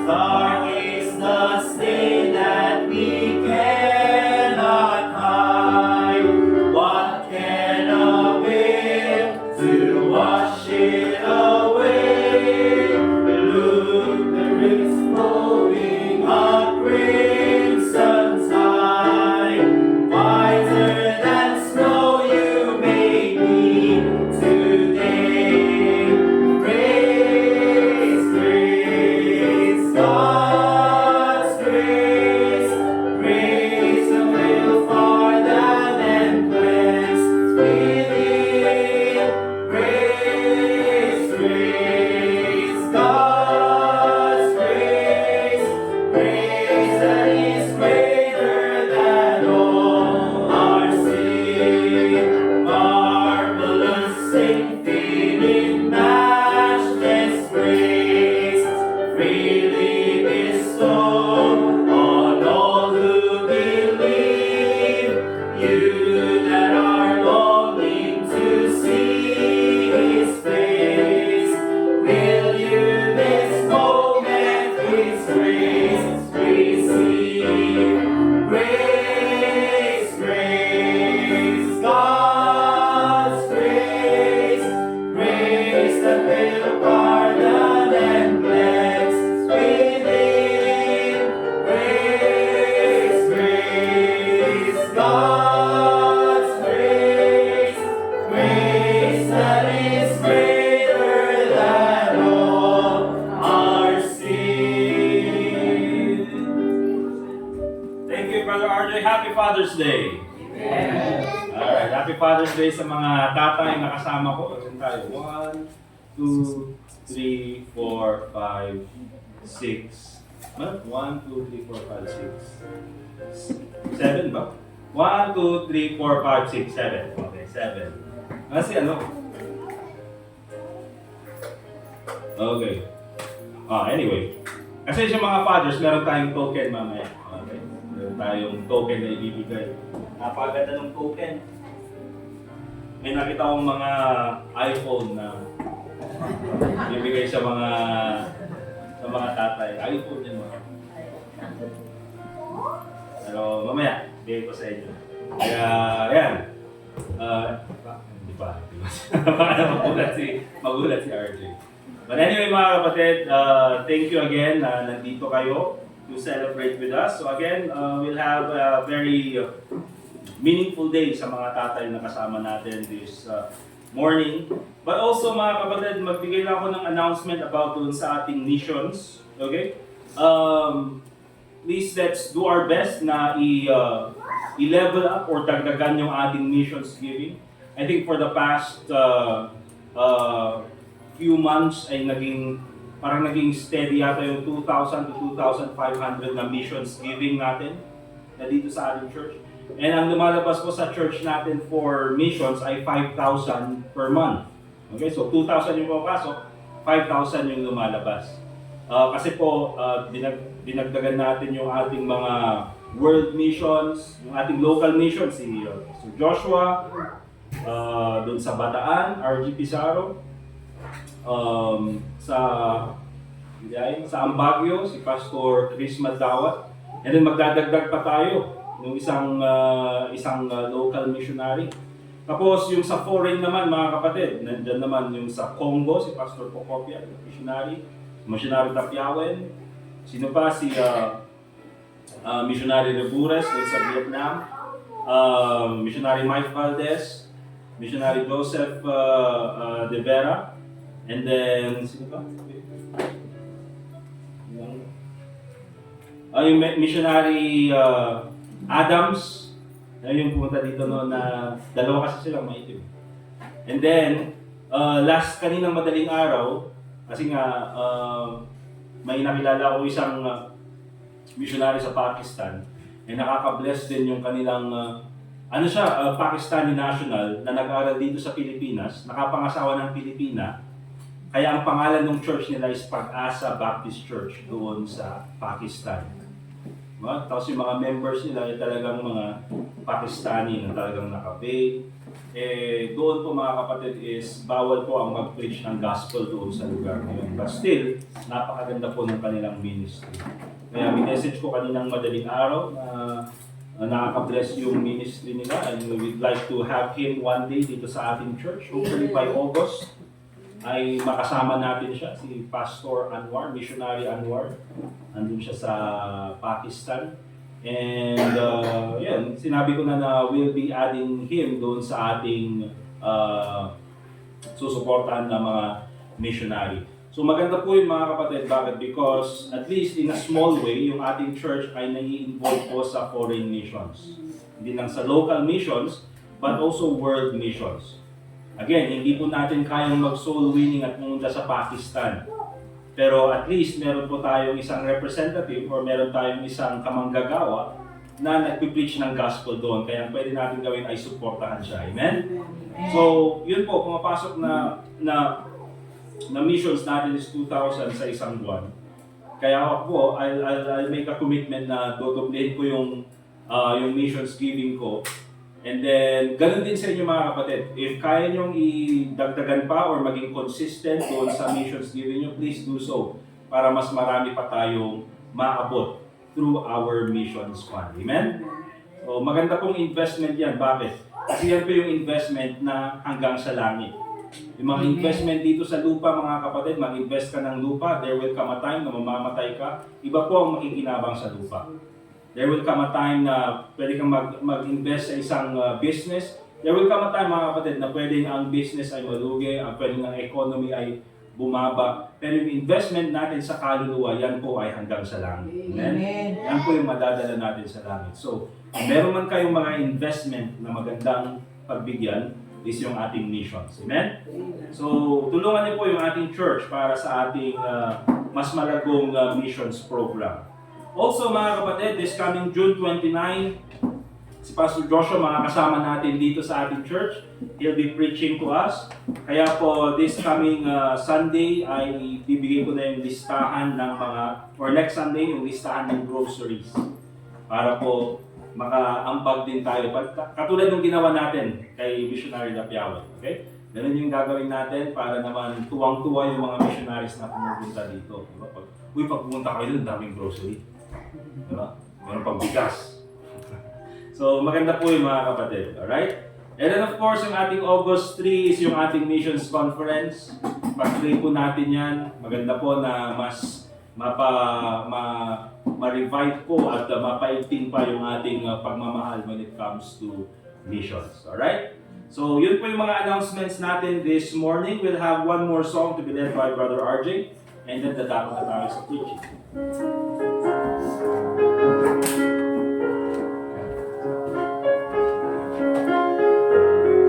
Dark is the stain that we cannot hide. What can avail to wash it away? Look, the rivers flowing a crimson tide. Whiter than snow you made me today. Grace, grace, God's grace, grace a little farther than cleansed within. Grace, grace, God's grace, grace that is greater than all our sin. Marvelous, infinite, matchless grace, freely bestowed on all who believe. You that are longing to see His face, will you this moment His grace receive? Grace, grace, God's grace, grace that will pardon and bless within. Grace, grace, God's grace, grace that is greater than all our sin. Thank you, Brother RJ. Happy Father's Day. Alright, Happy Father's Day sa mga tatay na kasama ko. Ayan tayo. 1, 2, 3, 4, 5, 6. 1, 2, 3, 4, 5, 6. 7 ba? 1, 2, 3, 4, 5, 6, 7. Okay, 7. Kasi ano? Okay. Anyway. Kasi sa mga fathers, meron tayong token mamaya. Okay. Meron tayong token na ibibigay. Napakaganda ng token. May nakita akong mga iPhone na ibibigay sa mga tatay. iPhone yun mga. Pero mamaya, bigay ko sa inyo. Kaya, yan. Hindi pa. Baka magulat si RJ. But anyway mga kapatid, thank you again na nandito kayo to celebrate with us. So again, we'll have a very meaningful day sa mga tatay na kasama natin this morning. But also mga kapatid, magbigay lang ako ng announcement about dun sa ating missions. Okay? Please let's do our best na i-level up or dagdagan yung ating missions giving. I think for the past few months ay parang naging steady yata yung 2,000 to 2,500 na missions giving natin na dito sa ating church. And ang lumalabas po sa church natin for missions ay 5,000 per month. Okay, so 2,000 yung papasok, 5,000 yung lumalabas. Kasi po, dinagdagan natin yung ating mga world missions, yung ating local missions, si Joshua, doon sa Bataan, RG Pizarro, sa Ambagyo, si Pastor Chris Madawat, and then magdadagdag pa tayo ng isang local missionary. Tapos yung sa foreign naman mga kapatid, nandiyan naman yung sa Congo, si Pastor Pocopia, missionary Tapiawen, sino pa si missionary Rebures dun sa Vietnam, missionary Mike Valdez, missionary Joseph De Vera, and then sino pa? Yung missionary Adams, yung pumunta dito noon na dalawa kasi silang maitim. And then, kaninang madaling araw, kasi nga may nakilala ko isang missionary sa Pakistan, nakaka-bless din yung kanilang, Pakistani national na nag-aral dito sa Pilipinas, nakapangasawa ng Pilipina, kaya ang pangalan ng church nila is Pag-asa Baptist Church doon sa Pakistan. Tapos yung mga members nila ay talagang mga Pakistani na talagang naka-veil, doon po mga kapatid is bawal po ang mag-preach ng gospel doon sa lugar na yun. But still, napakaganda po ng kanilang ministry. Kaya minessage ko kaninang madaling araw na nakaka-bless yung ministry nila, and we'd like to have him one day dito sa ating church. Hopefully by August ay makasama natin siya, si Pastor Anwar, Missionary Anwar. Nandun siya sa Pakistan. And yan, sinabi ko na we'll be adding him doon sa ating susuportahan ng mga missionary. So maganda po yun mga kapatid. Bakit? Because at least in a small way, yung ating church ay nai-involve po sa foreign missions. Hindi lang sa local missions, but also world missions. Again, hindi po natin kayang mag-soul winning at pumunta sa Pakistan. Pero at least meron po tayong isang representative or meron tayong isang kamanggagawa na nagpipreach ng gospel doon. Kaya ang pwede natin gawin ay suportahan siya. Amen? So, yun po, pumapasok na missions natin is 2,000 sa isang buwan. Kaya ako po, I'll make a commitment na dodoblehin ko yung missions giving ko. And then, ganun din sa inyo mga kapatid. If kaya nyong idagdagan pa or maging consistent doon sa missions giving nyo, please do so. Para mas marami pa tayong maabot through our missions fund. Amen? So, maganda pong investment yan. Bakit? Kasi yan po yung investment na hanggang sa langit. Yung mga investment dito sa lupa mga kapatid, mag-invest ka ng lupa, there will come a time na mamamatay ka. Iba po ang makikinabang sa lupa. There will come a time na pwede kang mag-invest sa isang business. There will come a time mga kapatid na pwedeng ang business ay malugi, pwedeng ang economy ay bumaba. Pero yung investment natin sa kaluluwa, yan po ay hanggang sa langit. Amen? Yan po yung madadala natin sa langit. So, kung meron man kayong mga investment na magandang pagbigyan, is yung ating missions. Amen? So, tulungan niyo po yung ating church para sa ating mas malagong missions program. Also mga kapatid, this coming June 29, si Pastor Joshua makakasama natin dito sa ating church. He'll be preaching to us. Kaya po this coming Sunday ay bibigay ko na yung listahan ng or next Sunday yung listahan ng groceries. Para po makaambag din tayo. Katulad ng ginawa natin kay Missionary Dapiawan. Okay? Ganun yung gagawin natin para naman tuwang-tuwa yung mga missionaries na pumupunta dito. Pag pumunta kayo doon, daming grocery. Diba? Meron pang bigas. So, maganda po yung mga kapatid. Alright? And then of course, yung ating August 3 is yung ating missions conference. Pag-pray po natin yan. Maganda po na mas ma-revive po at mapaigting pa yung ating pagmamahal when it comes to missions. Alright? So, yun po yung mga announcements natin this morning. We'll have one more song to be led by Brother RJ. And then dadako na tayo sa preaching.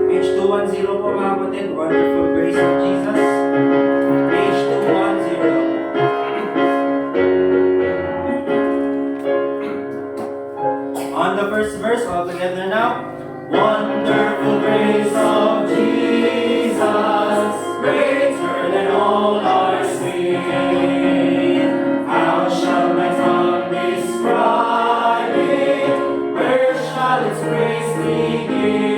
Page 210 po mga kapatid, Wonderful Grace of Jesus. Page 210. On the first verse, all together now. Wonderful grace of Jesus, greater than all our sin. How shall my tongue describe it? Where shall its praise begin?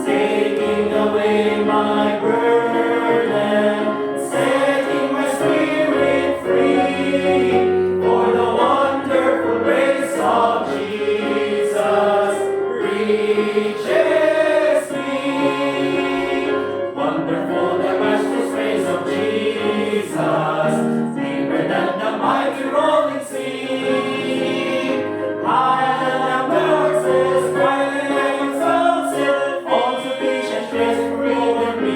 Taking away my burden, setting my spirit free. For the wonderful grace of Jesus reaches me. Wonderful the matchless grace of Jesus, deeper than the mighty rolling sea. Higher than the horses, brighter than the sunset, all sufficient grace for over me.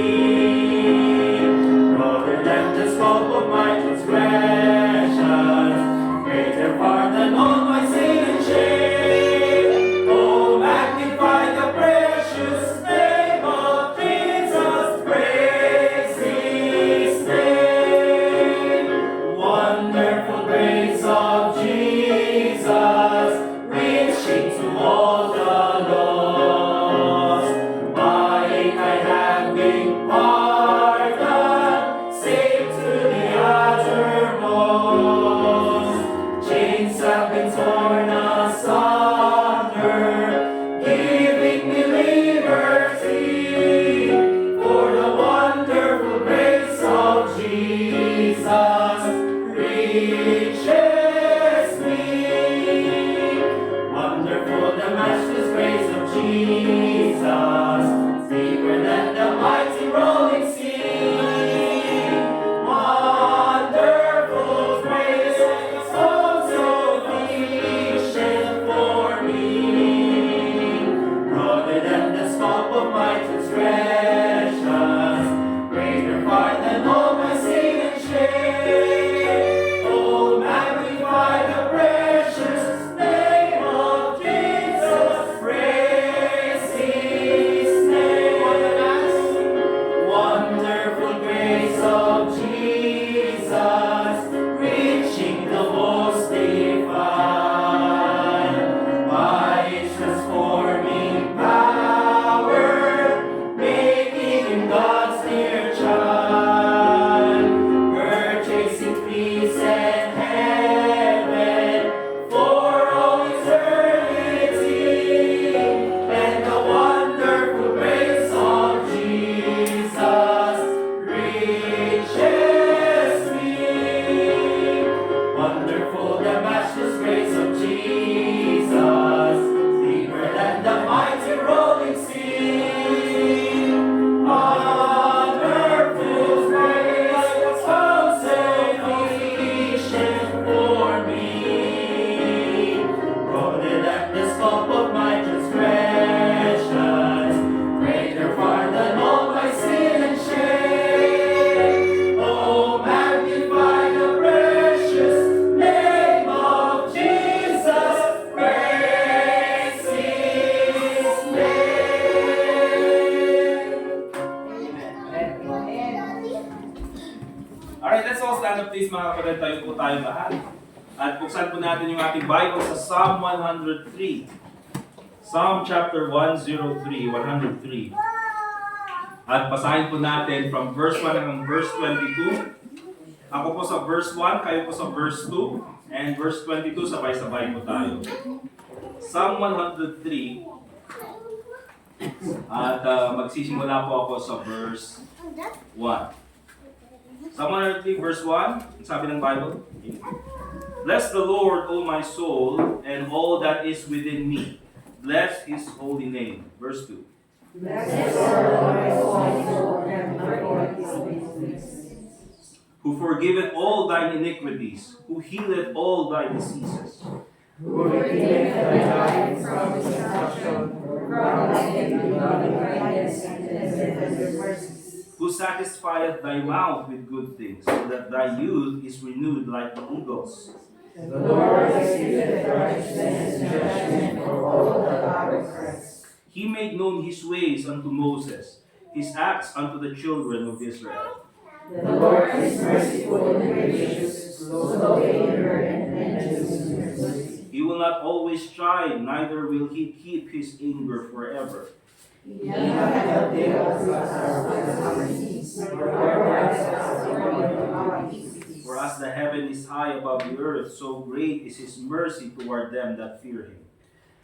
Broader than the scope of my transgressions, greater far than all my sin and shame. Oh, magnify the precious name of Jesus, praise His name. Wonderful grace of Jesus, reaching to all the lost. By it I have been pardoned, saved to the uttermost. Chains have been torn asunder, giving me liberty. reaches me. Wonderful the matchless grace of Jesus, deeper than the mighty rolling sea. Wonderful grace, so sufficient for me. Broader than the scope of my transgressions, greater far than all my sin and shame. Oh, magnify the precious name of Jesus. Praise His name. Wonderful grace of Jesus, reaching the most divine, by His transforming power, making Him God's dear child, purchasing peace and heaven for all eternity. And the wonderful grace of Jesus reaches me. Wonderful the matchless grace of Jesus, deeper than the mighty rolling sea. Wonderful grace, so sufficient for me. Broader than the scope of my transgressions, greater far than all my sin and shame. Oh, magnify the precious name of Jesus. Praise His name. Alright, let's all stand up please mga kapatid. Tayo po tayo lahat. At buksan po natin yung ating Bible sa Psalm 103. Psalm chapter 103, 103. At basahin po natin from verse 1 hanggang verse 22. Ako po sa verse 1, kayo po sa verse 2, and verse 22, sabay-sabay po tayo. Psalm 103, at magsisimula po ako sa verse 1. Psalm 103, verse 1, sabi ng Bible, Bless the Lord, O my soul, and all that is within me. Bless His holy name. Verse 2. Who forgiveth all thine iniquities, who healeth all thy diseases, who satisfieth thy mouth with good things, so that thy youth is renewed like the eagles. The Lord executeth righteousness and judgment for all that are oppressed. He made known His ways unto Moses, His acts unto the children of Israel. The Lord is merciful and gracious, slow to anger and plenteous in mercy. He will not always strive, neither will He keep His anger forever. He hath helped us with our knees, for our hearts are according to our iniquities. For as the heaven is high above the earth, so great is His mercy toward them that fear Him.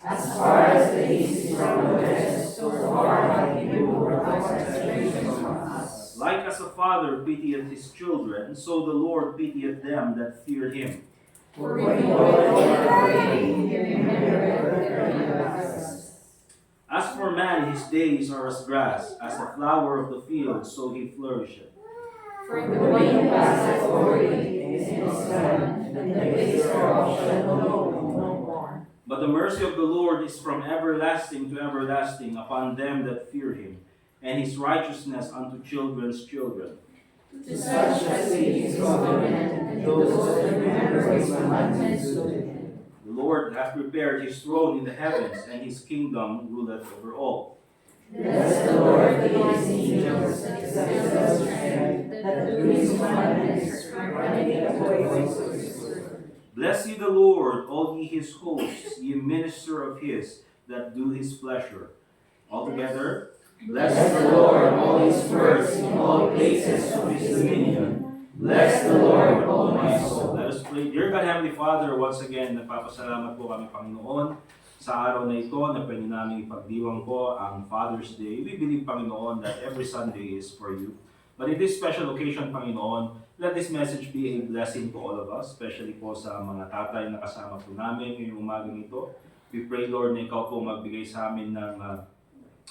As far as the east is from the west, so far hath He removed our transgressions from us. Like as a father pitieth his children, so the Lord pitieth them that fear Him. For when He goeth away, He remembereth their trespasses. As for man, his days are as grass, as a flower of the field, so he flourisheth. For the wind passeth over it, and is done, and the days thereof shall know no more. But the mercy of the Lord is from everlasting to everlasting upon them that fear Him, and His righteousness unto children's children. To such as keep His covenant, and those that remember His commandments to do them. The Lord hath prepared His throne in the heavens, and His kingdom ruleth over all. Bless the Lord, ye His angels, that excel strength, that do His commandments, running away with His word. Bless ye the Lord, all ye His hosts, ye minister of His, that do His pleasure. Altogether, Bless the Lord, all His works in all places of His dominion. Bless the Lord, O my soul. Let us pray. Dear God, Heavenly Father, once again, nagpapasalamat po kami, Panginoon, sa araw na ito na pwede namin ipagdiwang po ang Father's Day. We believe, Panginoon, that every Sunday is for you. But in this special occasion, Panginoon, Let this message be a blessing to all of us, especially po sa mga tatay na kasama po namin ngayong umagang ito. We pray, Lord, na ikaw po magbigay sa amin ng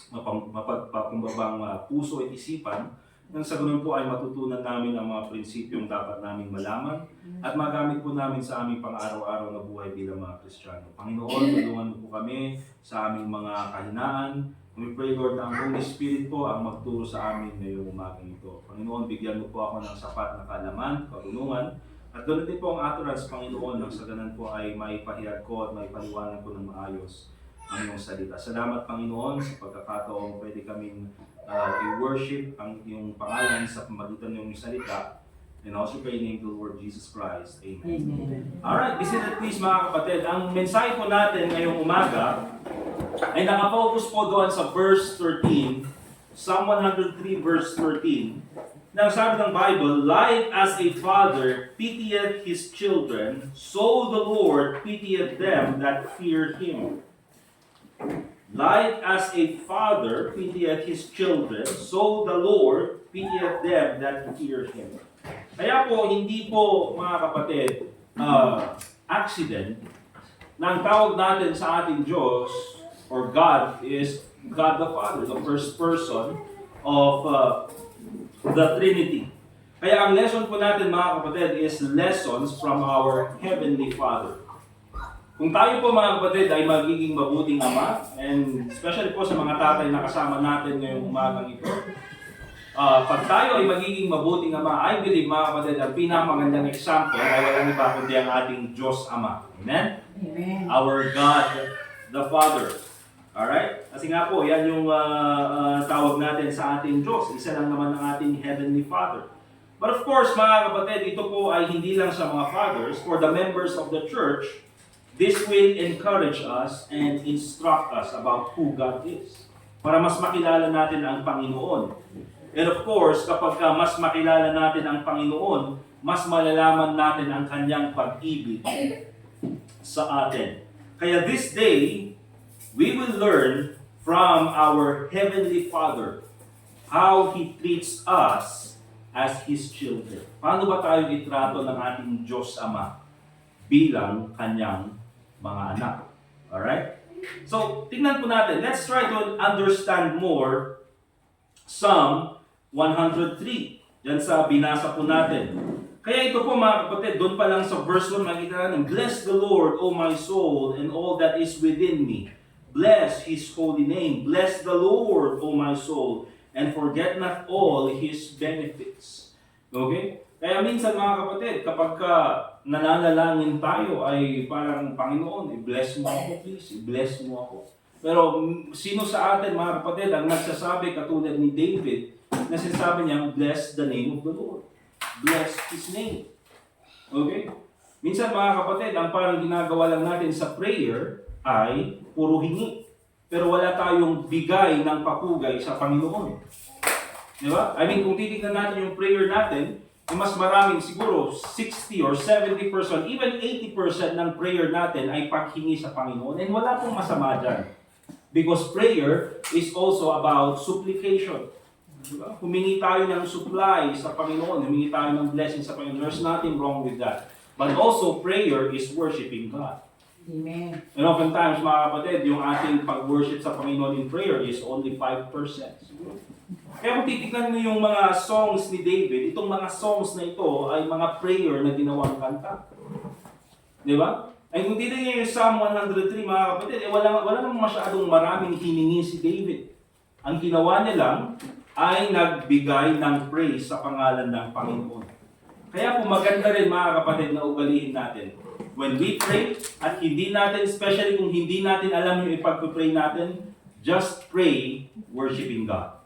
mapagpakumbabang puso at isipan, nang sa ganun po ay matutunan namin ang mga prinsipyong dapat naming malaman at magamit po namin sa aming pang-araw-araw na buhay bilang mga Kristiyano. Panginoon, tulungan mo po kami sa aming mga kahinaan. We pray, Lord, na ang Holy Spirit po ang magturo sa amin ngayong umagang ito. Panginoon, bigyan mo po ako ng sapat na kaalaman, karunungan, at ganoon din po ang utterance, Panginoon, nang sa ganun po ay maipahayag ko at maipaliwanag ko ng maayos ang iyong salita. Salamat, Panginoon, sa pagkakataong pwede kaming i-worship ang iyong pangalan sa pamagitan ng iyong salita. And also pray in the name of the Lord Jesus Christ. Amen. Amen. Alright, listen at please mga kapatid. Ang mensahe po natin ngayong umaga ay nakafocus po doon sa verse 13, Psalm 103 verse 13, na sabi ng Bible, like as a father pitieth his children, so the Lord pitieth them that fear him. Like as a father pitieth his children, so the Lord pitieth them that fear him. Kaya po, hindi po mga kapatid, accident na ang tawag natin sa ating Diyos or God is God the Father, the first person of the Trinity. Kaya ang lesson po natin mga kapatid is lessons from our Heavenly Father. Kung tayo po mga kapatid ay magiging mabuting ama, and especially po sa mga tatay na kasama natin ngayong umagang ito, pag tayo ay magiging mabuting ama, I believe mga kapatid, ang pinakamagandang example ay walang iba kundi ang ating Diyos Ama. Amen? Amen. Our God the Father. Alright? Kasi nga po, yan yung tawag natin sa ating Diyos. Isa lang naman ang ating Heavenly Father. But of course, mga kapatid, ito po ay hindi lang sa mga fathers. For the members of the church, this will encourage us and instruct us about who God is. Para mas makilala natin ang Panginoon. And of course, kapag mas makilala natin ang Panginoon, mas malalaman natin ang kanyang pag-ibig sa atin. Kaya this day, we will learn from our Heavenly Father how He treats us as His children. Paano ba tayo itrato ng ating Diyos Ama bilang kanyang mga anak? Alright? So, tingnan po natin. Let's try to understand more Psalm 103. Yan sa binasa po natin. Kaya ito po mga kapatid, doon pa lang sa verse 1, makikita natin, bless the Lord, O my soul, and all that is within me. Bless His holy name. Bless the Lord, O my soul, and forget not all His benefits. Okay? Kaya minsan mga kapatid, kapag nananalangin tayo ay parang, Panginoon, i-bless mo ako please, i-bless mo ako. Pero sino sa atin mga kapatid ang nagsasabi katulad ni David na sinasabi niya, bless the name of the Lord. Bless His name. Okay? Minsan mga kapatid, ang parang ginagawa lang natin sa prayer ay puro hingi. Pero wala tayong bigay ng papugay sa Panginoon. Di ba? I mean, kung titignan natin yung prayer natin, mas maraming siguro 60 or 70%, even 80% ng prayer natin ay paghingi sa Panginoon. And wala pong masama dyan. Because prayer is also about supplication. Diba? Humingi tayo ng supply sa Panginoon, humingi tayo ng blessing sa Panginoon. There's nothing wrong with that. But also, prayer is worshiping God. Amen. And oftentimes, mga kapatid, yung ating pag-worship sa Panginoon in prayer is only 5%. Kaya kung titignan mo yung mga songs ni David, itong mga songs na ito ay mga prayer na ginawang kanta. Di ba? Ay kung titignan yung Psalm 103, mga kapatid, wala namang masyadong maraming hiningi si David. Ang ginawa niya lang ay nagbigay ng praise sa pangalan ng Panginoon. Kaya po maganda rin mga kapatid na ugalihin natin. When we pray, at hindi natin, especially kung hindi natin alam yung ipag-pray natin, just pray worshiping God.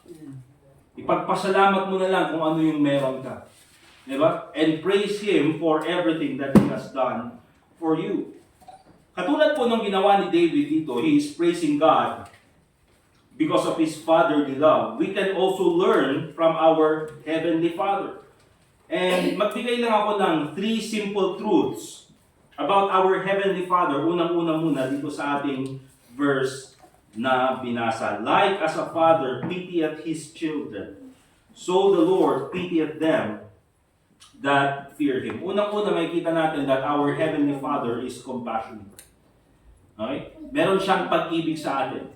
Ipagpasalamat mo na lang kung ano yung meron ka. Diba? And praise Him for everything that He has done for you. Katulad po ng ginawa ni David dito, he is praising God because of His fatherly love. We can also learn from our Heavenly Father. And magbigay lang ako ng 3 simple truths about our Heavenly Father. Unang-una muna dito sa ating verse na binasa. Like as a father pitieth his children, so the Lord pitieth them that fear Him. Unang-una, makikita natin that our Heavenly Father is compassionate. Okay? Meron siyang pag-ibig sa atin.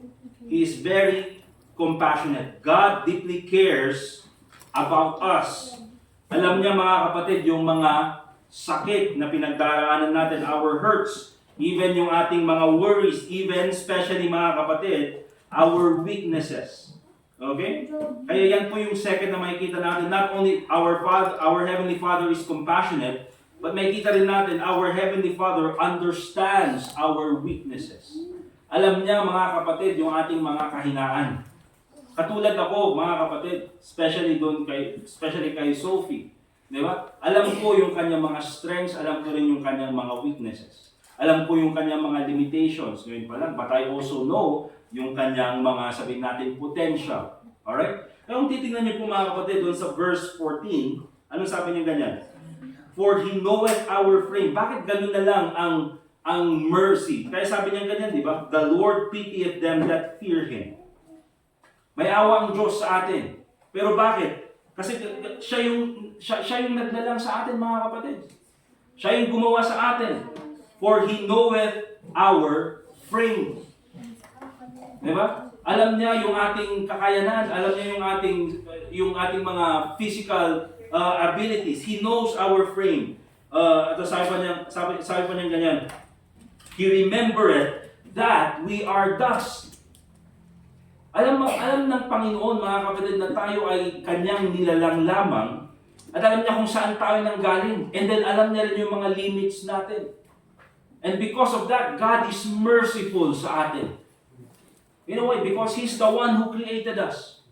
He is very compassionate. God deeply cares about us. Alam niya mga kapatid, yung mga sakit na pinagdaraanan natin, our hurts, even yung ating mga worries, even especially mga kapatid, our weaknesses. Okay? Kaya yan po yung second na makikita natin. Not only our Heavenly Father is compassionate, but makikita rin natin our Heavenly Father understands our weaknesses. Alam niya mga kapatid yung ating mga kahinaan. Katulad ako mga kapatid, especially kay Sophie. Di ba? Alam ko yung kanyang mga strengths, alam ko rin yung kanyang mga weaknesses. Alam ko yung kanyang mga limitations. Ngayon pa lang, but I also know yung kanyang mga, sabihin natin, potential. Alright? Kaya kung titignan niyo po mga kapatid, doon sa verse 14, anong sabi niya ganyan? For He knoweth our frame. Bakit ganun na lang ang mercy? Kaya sabi niya ganyan, di ba? The Lord pitieth them that fear Him. May awa ang Diyos sa atin. Pero bakit? Kasi siya yung naglalang sa atin mga kapatid. Siya yung gumawa sa atin. For He knoweth our frame. Diba? Alam niya yung ating kakayanan, alam niya yung ating mga physical abilities. He knows our frame. At sabi pa niya ganyan, He remembereth that we are dust. Alam ng Panginoon mga kapatid na tayo ay Kanyang nilalang lamang at alam niya kung saan tayo nanggaling. And then alam niya rin yung mga limits natin. And because of that, God is merciful sa atin. You know why? Because He's the one who created us.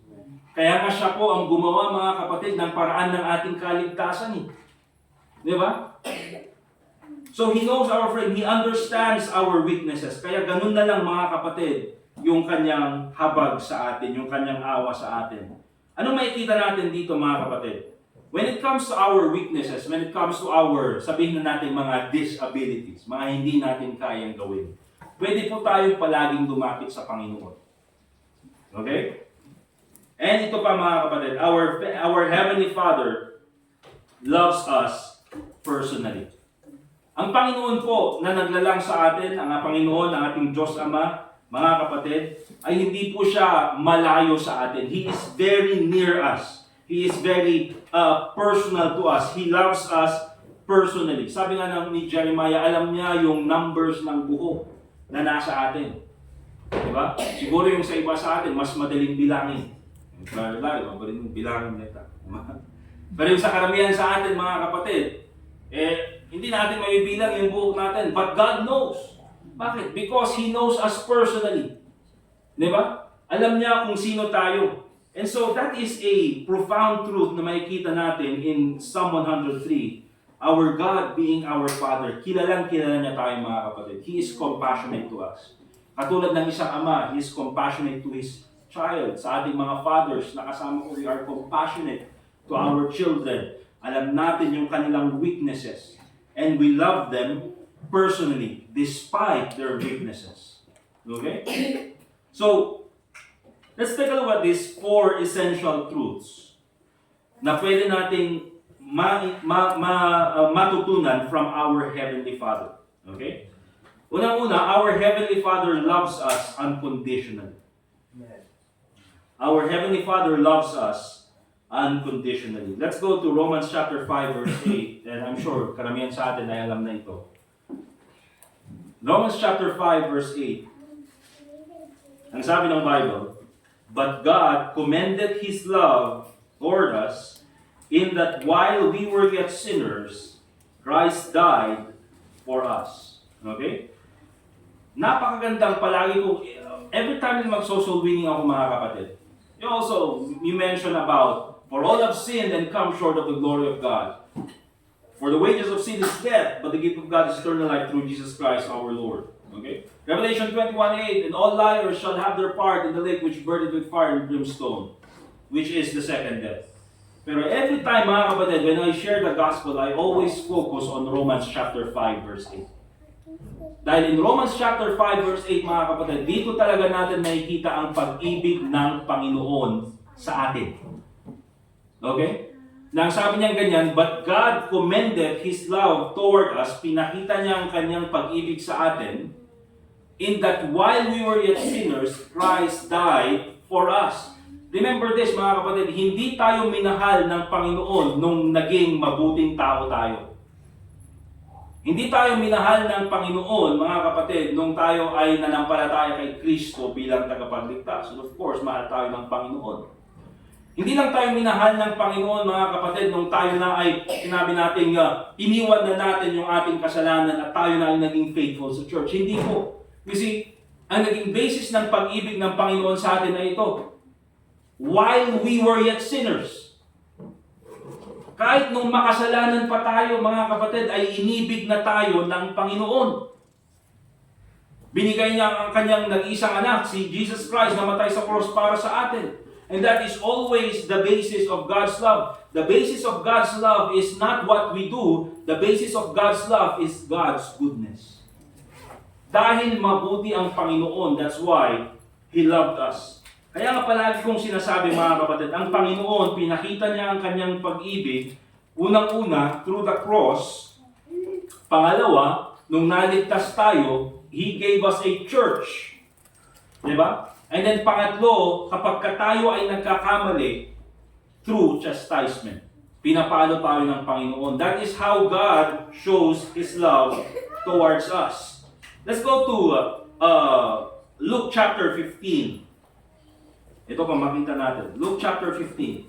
Kaya nga siya po ang gumawa mga kapatid ng paraan ng ating kaligtasan. Di ba? So He knows our frame. He understands our weaknesses. Kaya ganun na lang mga kapatid yung kanyang habag sa atin, yung kanyang awa sa atin. Ano makikita natin dito mga kapatid? When it comes to our weaknesses, when it comes to our, sabihin na natin mga disabilities, mga hindi natin kayang gawin, pwede po tayo palaging lumapit sa Panginoon. Okay? And ito pa mga kapatid, our Heavenly Father loves us personally. Ang Panginoon po na naglalang sa atin, ang Panginoon, ang ating Diyos Ama, mga kapatid, ay hindi po siya malayo sa atin. He is very near us. He is very personal to us. He loves us personally. Sabi nga ni Jeremiah, alam niya yung numbers ng buhok na nasa atin. Diba? Siguro yung sa iba sa atin, mas madaling bilangin. Mabaling yung bilangin nito. Pero yung sa karamihan sa atin, mga kapatid, hindi natin mabibilang yung buhok natin. But God knows. Bakit? Because He knows us personally. Diba? Alam niya kung sino tayo. And so that is a profound truth na makikita natin in Psalm 103. Our God being our Father, kilalang kilala niya tayo mga kapatid. He is compassionate to us. Katulad ng isang ama, He is compassionate to His child. Sa ating mga fathers, nakasama ko, we are compassionate to our children. Alam natin yung kanilang weaknesses. And we love them personally, despite their weaknesses. Okay? So, let's take a look at these 4 essential truths na pwede nating matutunan from our Heavenly Father. Okay? Unang-una, our Heavenly Father loves us unconditionally. Our Heavenly Father loves us unconditionally. Let's go to Romans chapter 5 verse 8. And I'm sure karamihan sa atin ay alam na ito. Romans chapter 5 verse 8. Ang sabi ng Bible, but God commended His love toward us in that while we were yet sinners, Christ died for us. Okay? Napakagandang palagi ko, every time na mag-social winning ako mga kapatid, you mention about, for all have sinned and come short of the glory of God. For the wages of sin is death, but the gift of God is eternal life through Jesus Christ our Lord. Okay? Revelation 21:8, and all liars shall have their part in the lake which burneth with fire and brimstone, which is the second death. Pero every time mga kapatid, when I share the gospel, I always focus on Romans chapter 5 verse 8. Dahil in Romans chapter 5 verse 8 mga kapatid, dito talaga natin makikita ang pag-ibig ng Panginoon sa atin. Okay? Na ang sabi niya ganyan, but God commended His love toward us, pinakita niya ang kanyang pag-ibig sa atin, in that while we were yet sinners, Christ died for us. Remember this mga kapatid, hindi tayo minahal ng Panginoon nung naging mabuting tao tayo. Hindi tayo minahal ng Panginoon, mga kapatid, nung tayo ay nanampalataya kay Kristo bilang tagapagligtas. So of course, mahal tayo ng Panginoon. Hindi lang tayo minahal ng Panginoon, mga kapatid, nung tayo na ay sinabi natin, iniwan na natin yung ating kasalanan at tayo na ay naging faithful sa church. Hindi po. Kasi ang naging basis ng pag-ibig ng Panginoon sa atin ay ito. While we were yet sinners, kahit nung makasalanan pa tayo, mga kapatid, ay inibig na tayo ng Panginoon. Binigay niya ang kanyang nag-iisang anak, si Jesus Christ, na matay sa cross para sa atin. And that is always the basis of God's love. The basis of God's love is not what we do. The basis of God's love is God's goodness. Dahil mabuti ang Panginoon, that's why He loved us. Kaya nga palagi kong sinasabi, mga kapatid, ang Panginoon, pinakita niya ang kanyang pag-ibig, unang-una, through the cross. Pangalawa, nung naligtas tayo, He gave us a church. Diba? And then pangatlo, kapag tayo ay nagkakamali, through chastisement. Pinapalo tayo ng Panginoon. That is how God shows His love towards us. Let's go to Luke chapter 15. Ito pa makita natin. Luke chapter 15.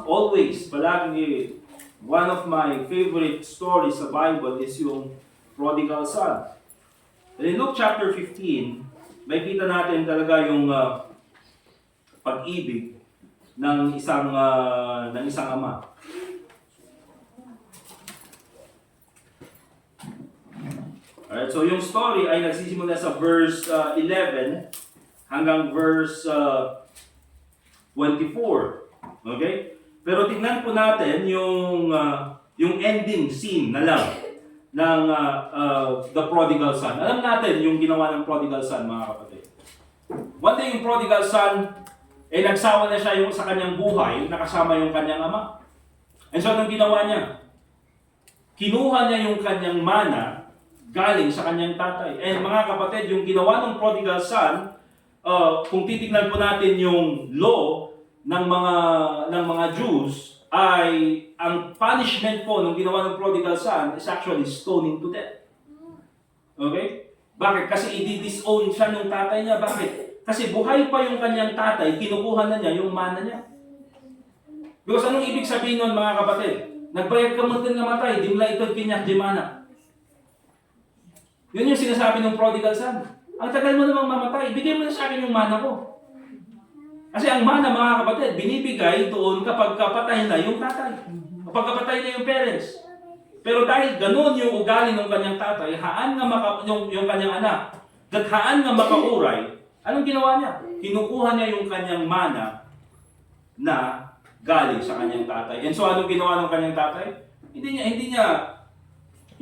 Always, palagi, one of my favorite stories sa Bible is yung prodigal son. In Luke chapter 15, makita natin talaga yung pag-ibig ng isang ama. Alright, so yung story ay nagsisimula sa verse 11 hanggang verse 24. Okay? Pero tingnan po natin yung ending scene na lang ng the prodigal son. Alam natin yung ginawa ng prodigal son, mga kapatid. One day yung prodigal son, nagsawa na siya yung sa kanyang buhay, nakasama yung kanyang ama. And so anong ginawa niya? Kinuha niya yung kanyang mana galing sa kanyang tatay. And mga kapatid, yung ginawa ng prodigal son, kung titignan po natin yung law ng mga Jews, ay ang punishment po ng ginawa ng prodigal son is actually stoning to death. Okay? Bakit? Kasi i-disown siya ng tatay niya. Bakit? Kasi buhay pa yung kanyang tatay, kinukuha na niya yung mana niya. Because anong ibig sabihin nun, mga kapatid? Nagbayad ka mo din namatay, dimla ito'y kinyak di mana. Yun yung sinasabi ng prodigal son. Ang tagal mo namang mamatay, bigay mo na sa akin yung mana ko. Kasi ang mana, mga kapatid, binibigay doon kapag kapatay na yung tatay. Kapag kapatay na yung parents. Pero dahil ganun yung ugali ng kanyang tatay, haan nga yung kanyang anak, that haan nga makauray, anong ginawa niya? Kinukuha niya yung kanyang mana na galing sa kanyang tatay. And so anong ginawa ng kanyang tatay? Hindi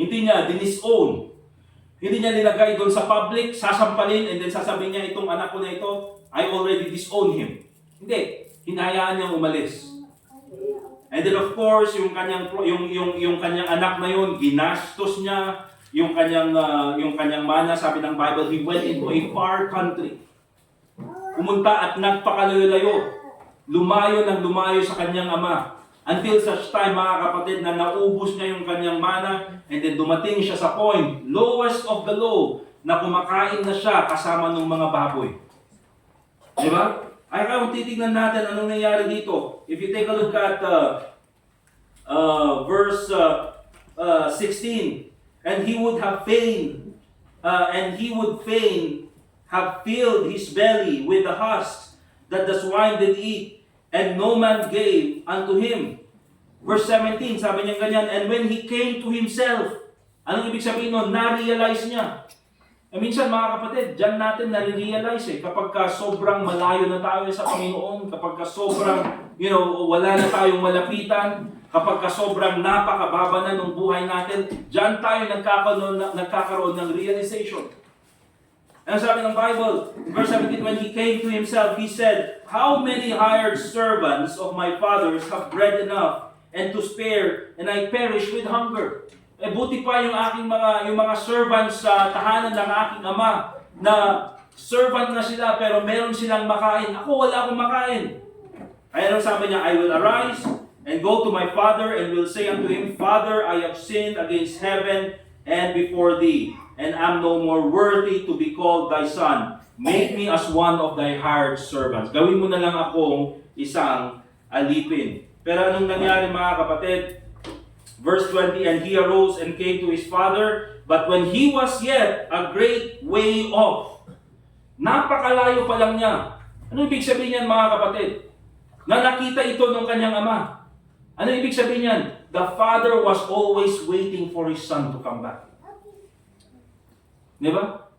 niya dinisown. Hindi niya nilagay doon sa public, sasampalin, and then sasabihin niya, itong anak ko na ito, I already disown him. Hindi. Hinayaan niyang umalis. And then of course, yung kanyang anak na yun, ginastos niya yung kanyang mana. Sabi ng Bible, he went into a far country. Pumunta at nagpakalayo-layo. Lumayo sa kanyang ama. Until such time, mga kapatid, na naubos niya yung kanyang mana, and then dumating siya sa point, lowest of the low, na kumakain na siya kasama ng mga baboy. Diba? Ay kung titignan natin anong nangyari dito. If you take a look at verse 16, and he would fain have filled his belly with the husks that the swine did eat, and no man gave unto him. Verse 17, sabi niya ganyan, and when he came to himself, anong ibig sabihin nun? Na-realize niya. Minsan mga kapatid, dyan natin nare-realize kapag sobrang malayo na tayo sa Panginoon, kapag sobrang, wala na tayong malapitan, kapag sobrang napakababa na ng buhay natin, dyan tayo nagkakaroon ng realization. Ano sabi ng Bible? In verse 17, when he came to himself, he said, "How many hired servants of my father's have bread enough and to spare, and I perish with hunger?" Eh buti pa yung mga servants sa tahanan ng aking ama na servant na sila pero meron silang makain. Ako wala akong makain. Kaya nung sabi niya, "I will arise and go to my father and will say unto him, Father, I have sinned against heaven and before thee, and am no more worthy to be called thy son. Make me as one of thy hired servants." Gawin mo na lang akong isang alipin. Pero anong nangyari mga kapatid? Verse 20, and he arose and came to his father, but when he was yet a great way off, napakalayo pa lang niya. Ano ibig sabihin niyan mga kapatid? Na nakita ito ng kanyang ama. Ano ibig sabihin niyan? The father was always waiting for his son to come back. Di ba?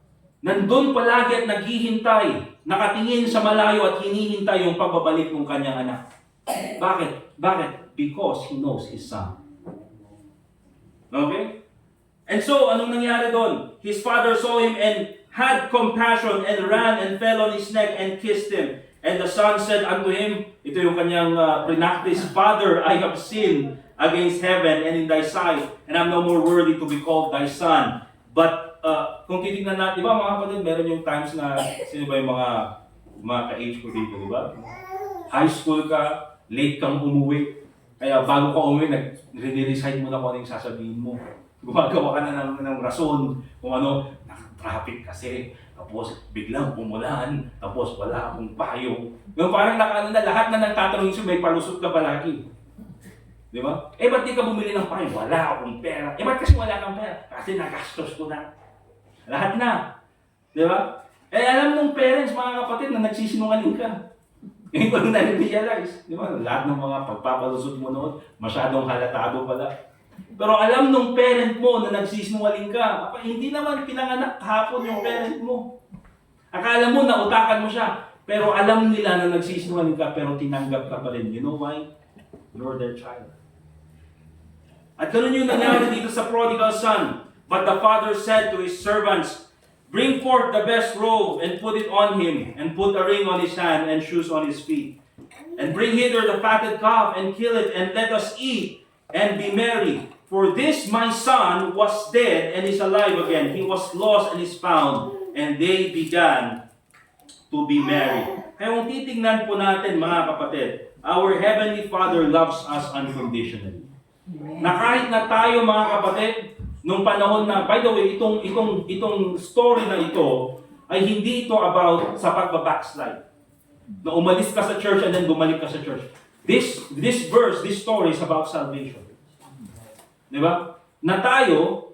Nandun palagi at naghihintay, nakatingin sa malayo at hinihintay yung pagbabalik ng kanyang anak. Bakit? Because he knows his son. Okay? And so, anong nangyari doon? His father saw him and had compassion and ran and fell on his neck and kissed him. And the son said unto him, ito yung kanyang pre-practice, "Father, I have sinned against heaven and in thy sight, and I'm no more worthy to be called thy son." But kung titignan natin, di ba mga kapatid, meron yung times na, sino ba yung mga ka-age ko dito, di ba? High school ka, late kang umuwi, kaya bago ka umuwi, nag-recite mo na kung ano yung sasabihin mo. Gumagawa ka na ng rason, kung ano, traffic kasi, tapos biglang umulan, tapos wala akong payong. Yung parang na lahat na nagtatanong yung may palusot ka palagi. Di ba? Eh, ba't di ka bumili ng payong? Wala akong pera. Eh, ba't kasi wala kang pera? Kasi nagastos ko na. Lahat na. Di ba? Eh, alam nung parents, mga kapatid, na nagsisinungaling ka. Ngayon ko nung na-realize. Di ba? Lahat ng mga pagpapalusot mo noon, masyadong halatado pala. Pero alam nung parent mo na nagsisinungaling ka, hindi naman pinanganak kahapon yung parent mo. Akala mo na utakan mo siya, pero alam nila na nagsisinungaling ka, pero tinanggap ka pa rin. You know why? You're their child. At ganun yung nangyari dito sa prodigal son. But the father said to his servants, "Bring forth the best robe and put it on him, and put a ring on his hand and shoes on his feet. And bring hither the fatted calf and kill it, and let us eat and be merry. For this my son was dead and is alive again. He was lost and is found." And they began to be merry. Kaya kung titignan po natin mga kapatid, our Heavenly Father loves us unconditionally. Na kahit na tayo mga kapatid, nung panahon na, by the way, itong story na ito, ay hindi ito about sa pagbabackslide. Na umalis ka sa church and then bumalik ka sa church. This verse, this story is about salvation. Di ba? Na tayo,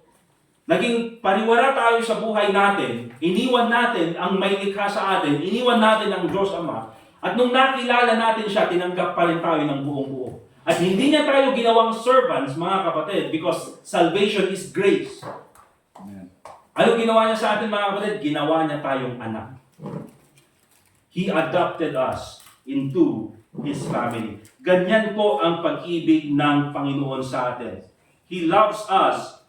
naging pariwara tayo sa buhay natin, iniwan natin ang may likha sa atin, iniwan natin ang Diyos Ama, at nung nakilala natin siya, tinanggap pa rin tayo ng buong buo. At hindi niya tayo ginawang servants, mga kapatid, because salvation is grace. Ano ginawa niya sa atin, mga kapatid? Ginawa niya tayong anak. He adopted us into His family. Ganyan po ang pag-ibig ng Panginoon sa atin. He loves us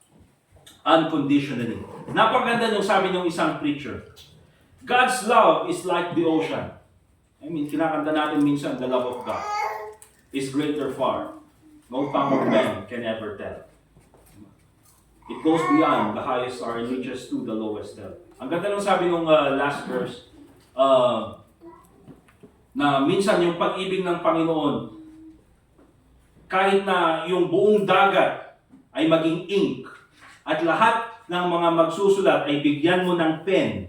unconditionally. Napaganda nung sabi ng isang preacher. God's love is like the ocean. I mean, kinakanta natin minsan, the love of God is greater far. No tongue of man can ever tell. It goes beyond the highest star and reaches to the lowest hell. Ang ganda nung sabi nung last verse, na minsan yung pag-ibig ng Panginoon, kahit na yung buong dagat ay maging ink, at lahat ng mga magsusulat ay bigyan mo ng pen,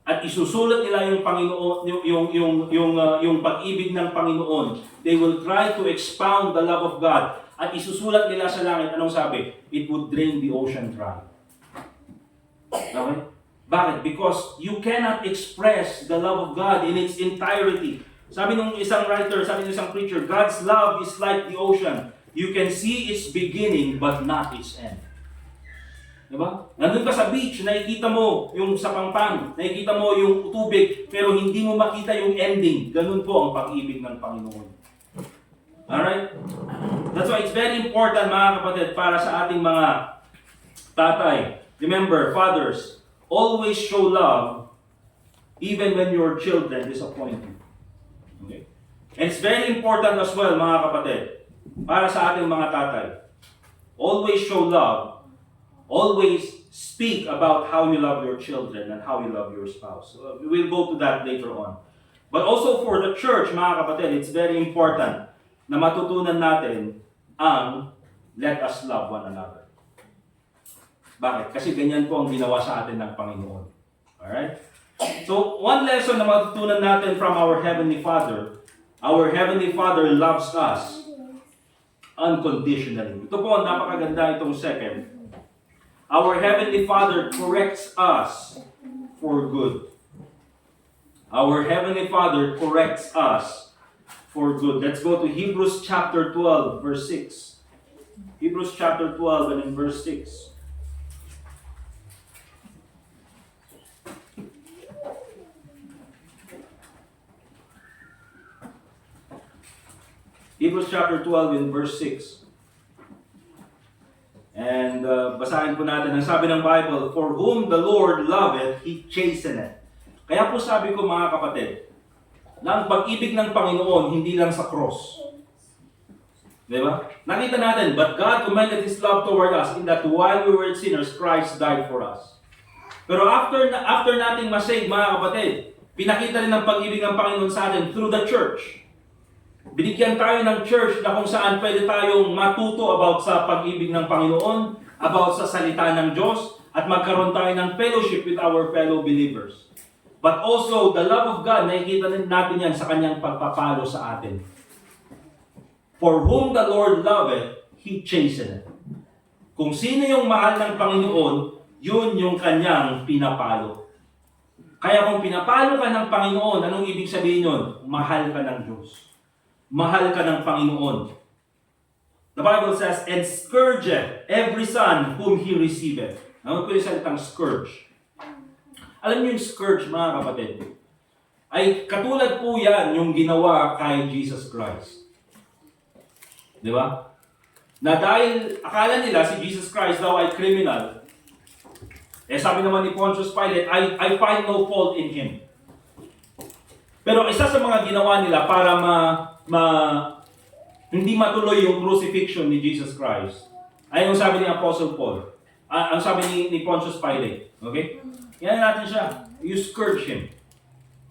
at isusulat nila yung Panginoon, yung pag-ibig ng Panginoon, they will try to expound the love of God, at isusulat nila sa langit, anong sabi? It would drain the ocean dry. Okay? Bakit? Because you cannot express the love of God in its entirety. Sabi nung isang writer, sabi nung isang preacher, God's love is like the ocean. You can see its beginning but not its end. Diba? Nandun ka sa beach, nakikita mo yung sapangpang, nakikita mo yung tubig, pero hindi mo makita yung ending. Ganun po ang pag-ibig ng Panginoon. Alright? That's why it's very important, mga kapatid, para sa ating mga tatay. Remember, fathers, always show love even when your children disappoint you. Okay? And it's very important as well, mga kapatid, para sa ating mga tatay. Always show love. Always speak about how you love your children and how you love your spouse. So we'll go to that later on. But also for the church, mga kapatid, it's very important na matutunan natin ang let us love one another. Bakit? Kasi ganyan po ang ginawa sa atin ng Panginoon. Alright? So, one lesson na matutunan natin from our Heavenly Father loves us unconditionally. Ito po, napakaganda itong second. Our Heavenly Father corrects us for good. Our Heavenly Father corrects us for good. Let's go to Hebrews chapter 12, verse 6. Hebrews chapter 12 and in verse 6. Hebrews chapter 12 in verse 6. And basahin po natin ang sabi ng Bible, for whom the Lord loveth, He chasteneth. Kaya po sabi ko mga kapatid, na ang pag-ibig ng Panginoon hindi lang sa cross. Diba? Nakita natin, but God commended His love toward us in that while we were sinners, Christ died for us. Pero after nating masave mga kapatid, pinakita rin ang pag-ibig ng Panginoon sa atin through the church. Binigyan tayo ng church na kung saan pwede tayong matuto about sa pag-ibig ng Panginoon, about sa salita ng Diyos, at magkaroon tayo ng fellowship with our fellow believers. But also, the love of God, nakikita natin yan sa kanyang pagpapalo sa atin. For whom the Lord loveth, He chasteneth. Kung sino yung mahal ng Panginoon, yun yung kanyang pinapalo. Kaya kung pinapalo ka ng Panginoon, anong ibig sabihin yun? Mahal ka ng Diyos. Mahal ka ng Panginoon. The Bible says, and scourgeth every son whom He receiveth. Ano po yung salitang scourge? Alam niyo yung scourge, mga kapatid, ay katulad po yan yung ginawa kay Jesus Christ. Di ba? Na dahil akala nila si Jesus Christ daw ay criminal, sabi naman ni Pontius Pilate, I find no fault in Him. Pero isa sa mga ginawa nila para hindi matuloy yung crucifixion ni Jesus Christ, ay yung sabi ni Apostle Paul, ang sabi ni Pontius Pilate, okay? Yan natin siya. You scourge him.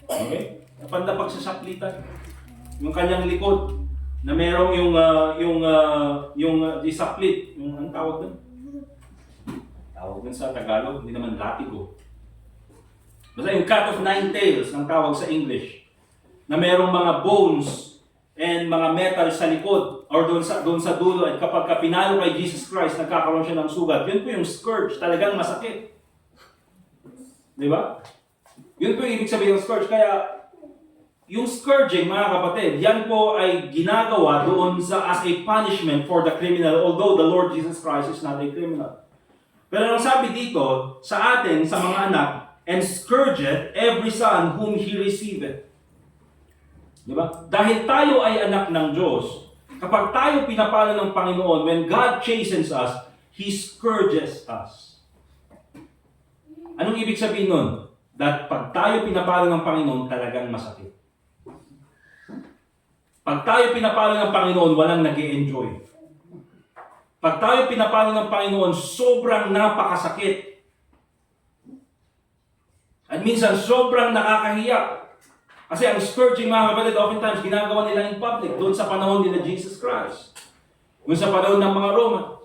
Okay? Napandapag sa saplitan. Yung kanyang likod na merong yung saplit, yung anong tawag doon? Tawag doon sa Tagalog, hindi naman latigo. Basta yung cut of 9 tails ang tawag sa English. Na merong mga bones and mga metal sa likod or doon sa dulo, at kapag pinalo kay Jesus Christ, nagkakaroon siya ng sugat. Yun po yung scourge, talagang masakit. Di ba? Yun po yung ibig sabihin ng scourge. Kaya, yung scourging, mga kapatid, yan po ay ginagawa doon as a punishment for the criminal, although the Lord Jesus Christ is not a criminal. Pero ang sabi dito, sa atin, sa mga anak, and scourgeth every son whom He receiveth. Di ba? Dahil tayo ay anak ng Diyos, kapag tayo pinapalo ng Panginoon, when God chastens us, He scourges us. Anong ibig sabihin nun? That pag tayo pinapalo ng Panginoon, talagang masakit. Pag tayo pinapalo ng Panginoon, walang nag-e-enjoy. Pag tayo pinapalo ng Panginoon, sobrang napakasakit. At minsan, sobrang nakakahiya. Kasi ang scourging, mga kapatid, oftentimes ginagawa nila in public, doon sa panahon nila Jesus Christ. Doon sa panahon ng mga Romans.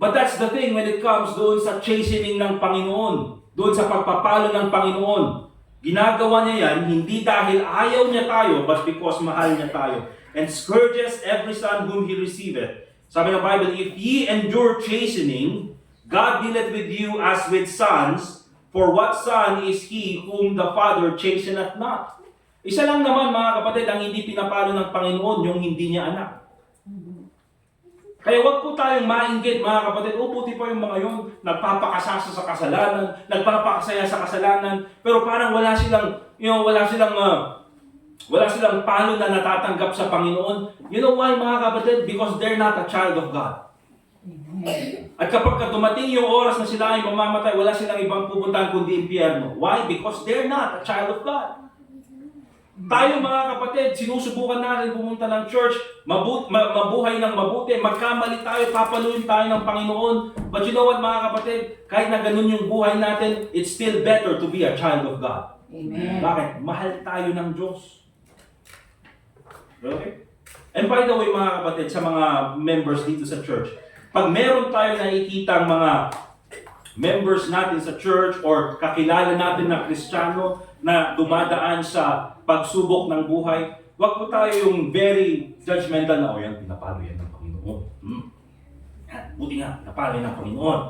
But that's the thing when it comes doon sa chastening ng Panginoon, doon sa pagpapalo ng Panginoon. Ginagawa niya yan, hindi dahil ayaw niya tayo, but because mahal niya tayo. And scourges every son whom He receiveth. Sabi ng Bible, if ye endure chastening, God dealeth with you as with sons, for what son is he whom the Father chasteneth not? Isa lang naman, mga kapatid, ang hindi pinapalo ng Panginoon, yung hindi niya anak. Kaya wag po tayong mainggit, mga kapatid, puti pa yung mga yun, nagpapakasasa sa kasalanan, nagpapakasaya sa kasalanan, pero parang wala silang palo na natatanggap sa Panginoon. You know why, mga kapatid? Because they're not a child of God. At kapag dumating yung oras na sila ay mamamatay, wala silang ibang pupuntahan kundi impyerno. Why? Because they're not a child of God. Tayo mga kapatid, sinusubukan natin pumunta ng church, mabuhay ng mabuti, magkamali tayo, papaluin tayo ng Panginoon. But you know what mga kapatid? Kahit na ganun yung buhay natin, it's still better to be a child of God. Amen. Bakit? Mahal tayo ng Diyos. Okay? And by the way mga kapatid, sa mga members dito sa church, pag meron tayo nakikitang mga members natin sa church or kakilala natin na Kristiyano na dumadaan sa pagsubok ng buhay, wag po tayo yung very judgmental na, o yan, pinapalo yan ng Panginoon. Buti nga, pinapalo yan ng Panginoon.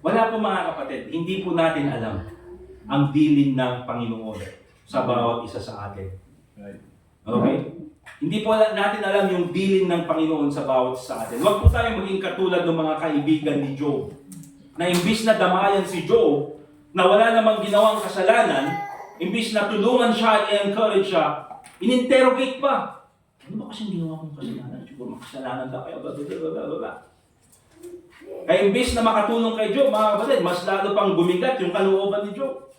Wala po mga kapatid, hindi po natin alam ang dealing ng Panginoon sa bawat isa sa atin. Okay? Hindi po natin alam yung dealing ng Panginoon sa bawat isa sa atin. Wag po tayo maging katulad ng mga kaibigan ni Job, na imbis na damayan si Job, na wala namang ginawang kasalanan, imbis na tulungan siya at i-encourage siya, in-interrogate pa. Ano ba kasing ginawa kong kasalanan? Siguro makasalanan na kayo, blablabla. Kaya imbis na makatulong kay Job, mga kapatid, mas lalo pang bumigat yung kalooban ni Job.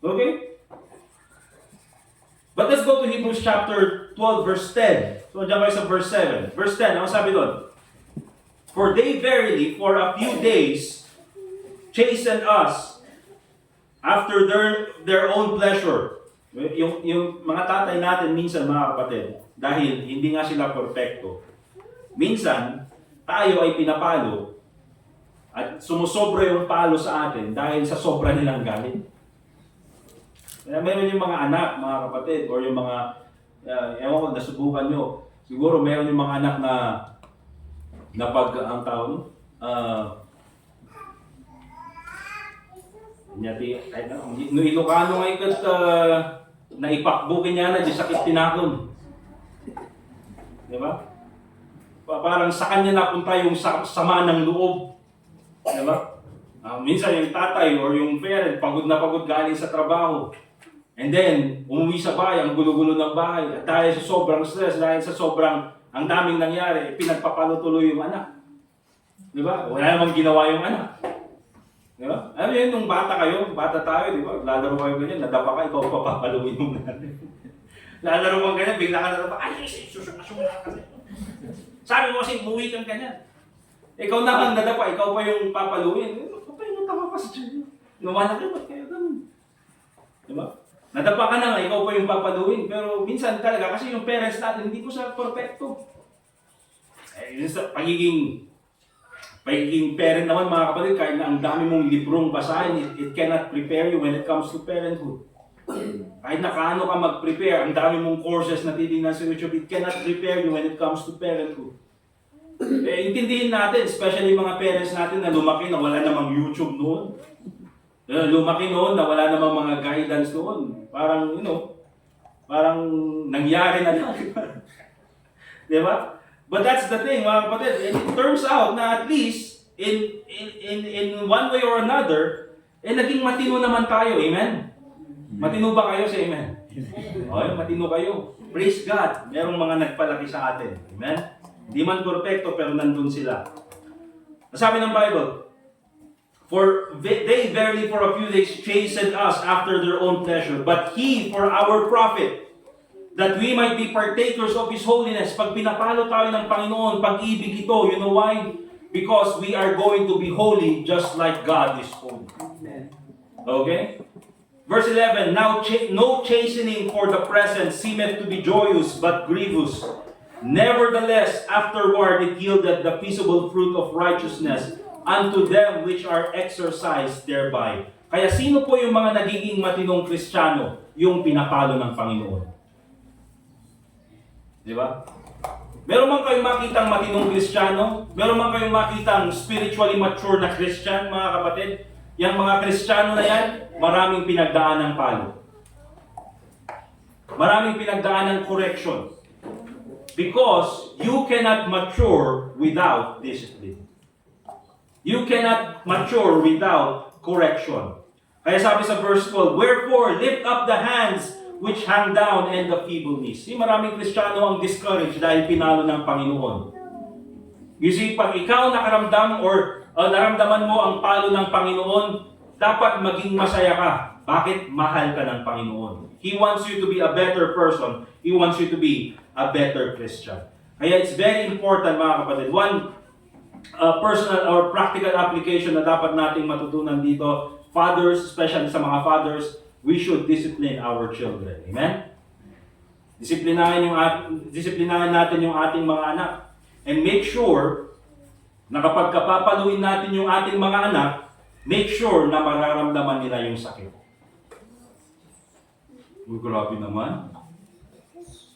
Okay? But let's go to Hebrews chapter 12, verse 10. So, dyan kayo sa verse 7. Verse 10, ano sabi doon? For they verily, for a few days, chastened us after their own pleasure. Yung mga tatay natin minsan mga kapatid, dahil hindi nga sila perfecto, minsan tayo ay pinapalo at sumusobra yung palo sa atin dahil sa sobra nilang galit. Kaya meron yung mga anak, mga kapatid, or yung mga, ewan ko, nasubukan nyo, siguro meron yung mga anak na pag ang taon, no Ilocano nga ikat na ipakbukin niya na di sakit tinakon. Di ba? Parang sa kanya napunta yung sama ng loob. Di ba? Minsan yung tatay or yung parent pagod na pagod galing sa trabaho. And then, umuwi sa bahay, ang gulo-gulo ng bahay. At dahil sa sobrang stress, dahil sa sobrang ang daming nangyari, pinagpapalo tuloy yung anak. Di ba? Wala namang ginawa yung anak. Di ba? Ano yun, nung bata kayo, bata tayo, di ba? Lalaro kayo ganyan, nadapa ka, ikaw papapaluin yung natin. Lalaro mo ganyan, bigla ka nadapa, ay, susunod ka kasi. Sabi mo kasi, umuwi kang ganyan. Ikaw na kang nadapa, ikaw pa yung papaluin. Papahinguta ka pa sa dyan. Lumana kayo, ba't kayo ganun? Di ba? Nadapa ka na nga, ikaw pa yung papaluin. Pero minsan talaga, kasi yung parents natin, hindi ko sa perfecto. Yun sa pagiging parent naman mga kapatid, kahit na ang dami mong librong basahin, it cannot prepare you when it comes to parenthood. Kahit na kaano ka mag-prepare, ang dami mong courses na titignan sa YouTube, it cannot prepare you when it comes to parenthood. Intindihin natin, especially mga parents natin na lumaki na wala namang YouTube noon. Lumaki noon na wala namang mga guidance noon. Parang, parang nangyari na lang. Di ba? But that's the thing, mga kapatid. And it turns out na at least, in one way or another, naging matino naman tayo. Amen? Matino ba kayo sa amen? Okay, matino kayo. Praise God. Merong mga nagpalaki sa atin. Amen? Hindi man perfecto, pero nandun sila. Sabi ng Bible, for they verily for a few days chastened us after their own pleasure, but He for our profit, that we might be partakers of His holiness. Pag pinapalo tayo ng Panginoon, pag-ibig ito, you know why? Because we are going to be holy just like God is holy. Okay? Verse 11, now no chastening for the present seemeth to be joyous, but grievous. Nevertheless, afterward it yieldeth the peaceable fruit of righteousness unto them which are exercised thereby. Kaya sino po yung mga nagiging matinong Kristiyano? Yung pinapalo ng Panginoon. Di ba? Meron man kayong makitang matinong Kristiyano? Meron man kayong makitang spiritually mature na Christian, mga kapatid? Yang mga Kristiyano na yan, maraming pinagdaan ng palo. Maraming pinagdaan ng correction. Because you cannot mature without discipline. You cannot mature without correction. Kaya sabi sa verse 12, wherefore lift up the hands which hang down and the feeble knees. Maraming Kristiyano ang discouraged dahil pinalo ng Panginoon. You see, pag ikaw nakaramdam or naramdaman mo ang palo ng Panginoon, dapat maging masaya ka. Bakit? Mahal ka ng Panginoon. He wants you to be a better person. He wants you to be a better Christian. Kaya it's very important, mga kapatid. One personal or practical application na dapat nating matutunan dito, fathers, especially sa mga fathers, we should discipline our children. Amen? Disiplinahin natin yung ating mga anak. And make sure na kapag kapapaluin natin yung ating mga anak, make sure na mararamdaman nila yung sakit. Uy, grabe naman.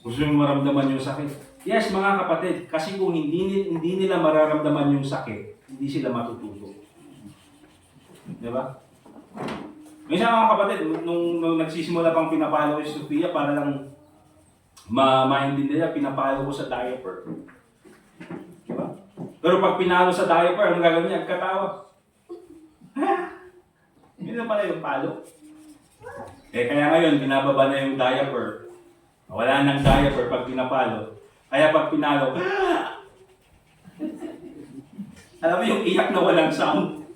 Gusto nyo maramdaman yung sakit? Yes, mga kapatid, kasi kung hindi nila mararamdaman yung sakit, hindi sila matututo. Di ba? Minsan mga kapatid, nung nagsisimula pang pinapalo ko si Sophia, para lang maintindihan, pinapalo ko sa diaper. Diba? Pero pag pinalo sa diaper, anong gagawin niya? Katawa. Yun na pala yung palo. Kaya ngayon, binababa na yung diaper. Wala nang diaper pag pinapalo. Kaya pag pinalo, alam mo yung iyak na walang sound?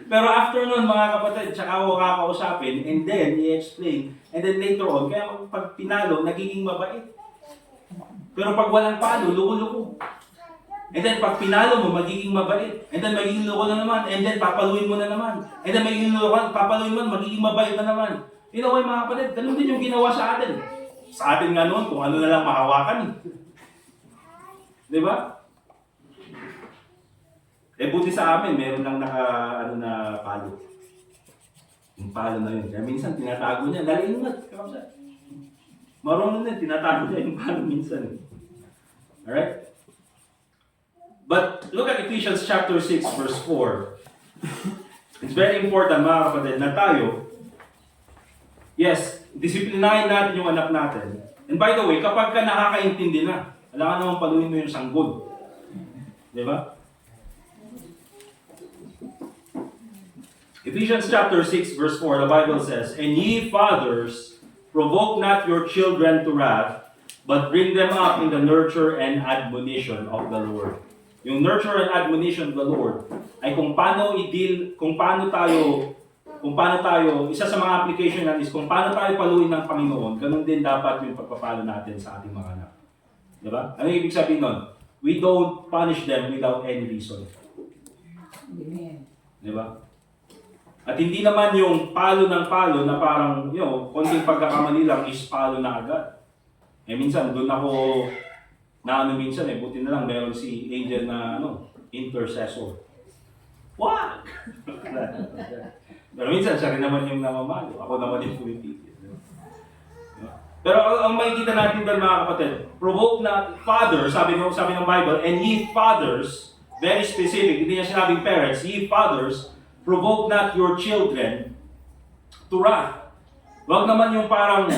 Pero after nun, mga kapatid, tsaka ako kakausapin, and then i-explain, and then later on, kaya pag pinalo, nagiging mabait. Pero pag walang palo, luko-luko. And then pag pinalo mo, magiging mabait. And then magiging luko na naman. And then papaluin mo na naman. And then magiging luko, papaluin mo, magiging mabait na naman. You know, mga kapatid, ganun din yung ginawa sa atin. Sa atin nga noon, kung ano na lang mahawakan. Di ba? Buti sa amin, meron lang na palo. Yung palo na yun. Kaya minsan, tinatago niya. Dali ingat. Marunong na, tinatago niya yung palo minsan. Alright? But look at Ephesians chapter 6, verse 4. It's very important, mga kapatid, na tayo, yes, disiplinahin natin yung anak natin. And by the way, kapag ka nakakaintindi na, alam ka naman paluin mo yung sanggol. Di ba? Ephesians chapter 6, verse 4, the Bible says, "And ye fathers, provoke not your children to wrath, but bring them up in the nurture and admonition of the Lord." Yung nurture and admonition of the Lord ay kung paano tayo, isa sa mga application natin is kung paano tayo paluin ng Panginoon, ganun din dapat yung pagpapalo natin sa ating mga anak. Diba? Ano yung ibig sabihin nun? We don't punish them without any reason. Amen. Diba? At hindi naman yung palo ng palo na parang, konting pagkakamali lang is palo na agad. Minsan, doon ako minsan buti na lang meron si Angel na intercessor. What? Pero minsan siya rin naman yung namamalo. Ako naman yung pumitigil. Pero ang makikita natin doon, mga kapatid, provoke na father, sabi ng Bible, and ye fathers, very specific, hindi niya sinabing parents, ye fathers, provoke not your children to wrath. Huwag naman yung parang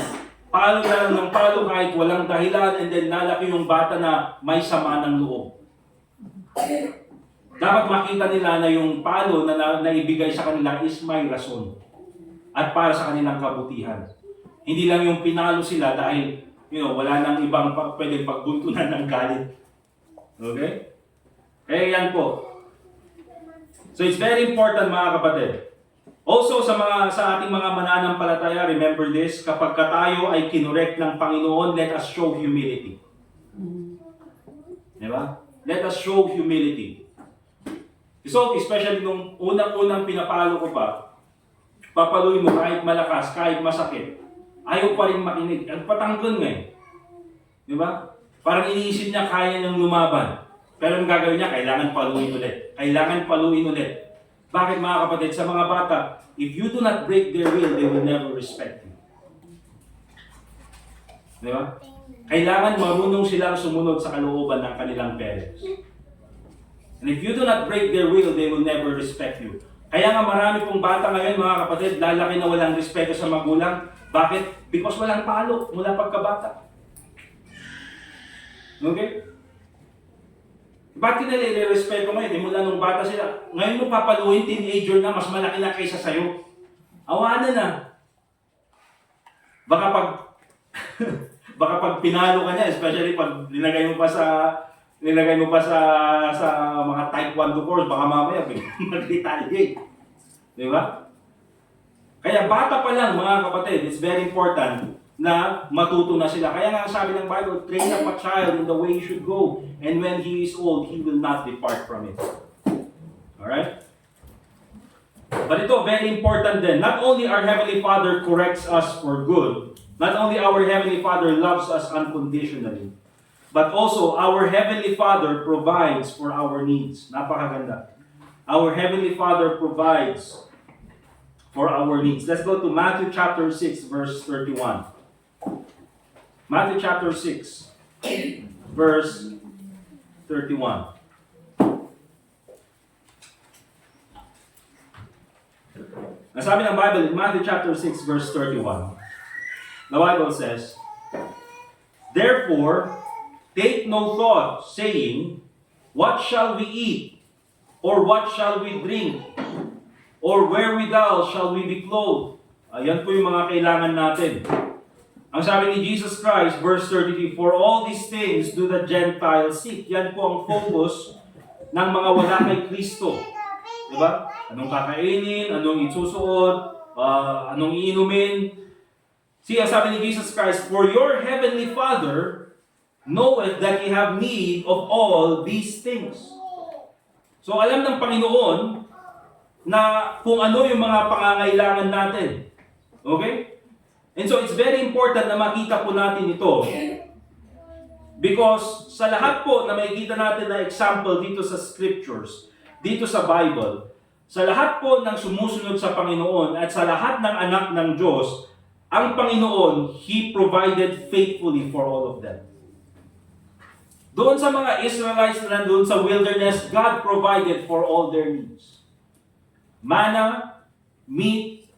palo na lang ng palo kahit walang dahilan, and then nalaki yung bata na may sama ng loob. Dapat makita nila na yung palo na naibigay sa kanila is may rason at para sa kanilang kabutihan. Hindi lang yung pinalo sila dahil wala nang ibang pwedeng pagbuntunan ng galit. Okay? Kaya yan po. So it's very important, mga kapatid. Also sa ating mga mananampalataya, remember this, kapag tayo ay kinorek ng Panginoon, let us show humility. Diba? Let us show humility. So, especially nung unang-unang pinapalo ko pa, papaluin mo kahit malakas, kahit masakit, ayaw pa rin makinig. Patanggon nga eh. Diba? Parang iniisip niya kaya niyang lumaban. Pero ang gagawin niya, kailangan paluin ulit. Kailangan paluin ulit. Bakit, mga kapatid? Sa mga bata, if you do not break their will, they will never respect you. Diba? Kailangan marunong silang sumunod sa kalooban ng kanilang parents. And if you do not break their will, they will never respect you. Kaya nga marami pong bata ngayon, mga kapatid, lalaki na walang respeto sa magulang. Bakit? Because walang palo mula pagkabata. Okay? Bakit nila i-respeto ngayon? Mula nung bata sila. Ngayon mo papaluin, teenager na, mas malaki na kaysa sa'yo. Awanan na. Baka Baka pag pinalo ka niya, especially pag nilagay mo pa sa mga type 1 to course, baka mamaya mag-retaliate. Di ba? Kaya bata pa lang mga kapatid, it's very important na matuto na sila. Kaya nga sabi ng Bible, train up a child in the way he should go, and when he is old, he will not depart from it. Alright? But ito, very important din. Not only our Heavenly Father corrects us for good, not only our Heavenly Father loves us unconditionally, but also our Heavenly Father provides for our needs. Napakaganda. Our Heavenly Father provides for our needs. Let's go to Matthew chapter 6, verse 31. Matthew chapter 6, verse 31. Nasabi ng Bible in Matthew chapter 6, verse 31. The Bible says, "Therefore, take no thought, saying, what shall we eat? Or what shall we drink? Or wherewithal shall we be clothed?" Ayan po yung mga kailangan natin. Ang sabi ni Jesus Christ, verse 33, "For all these things do the Gentiles seek." Yan po ang focus ng mga wala kay Kristo. Diba? Anong kakainin, anong isusuot, anong iinumin. See, ang sabi ni Jesus Christ, "For your heavenly Father knoweth that ye have need of all these things." So alam ng Panginoon na kung ano yung mga pangangailangan natin. Okay? And so it's very important na makita po natin ito. Because sa lahat po na makikita natin na example dito sa scriptures, dito sa Bible, sa lahat po ng sumusunod sa Panginoon at sa lahat ng anak ng Diyos, ang Panginoon, He provided faithfully for all of them. Doon sa mga Israelites na nandun sa wilderness, God provided for all their needs. Manna, meat,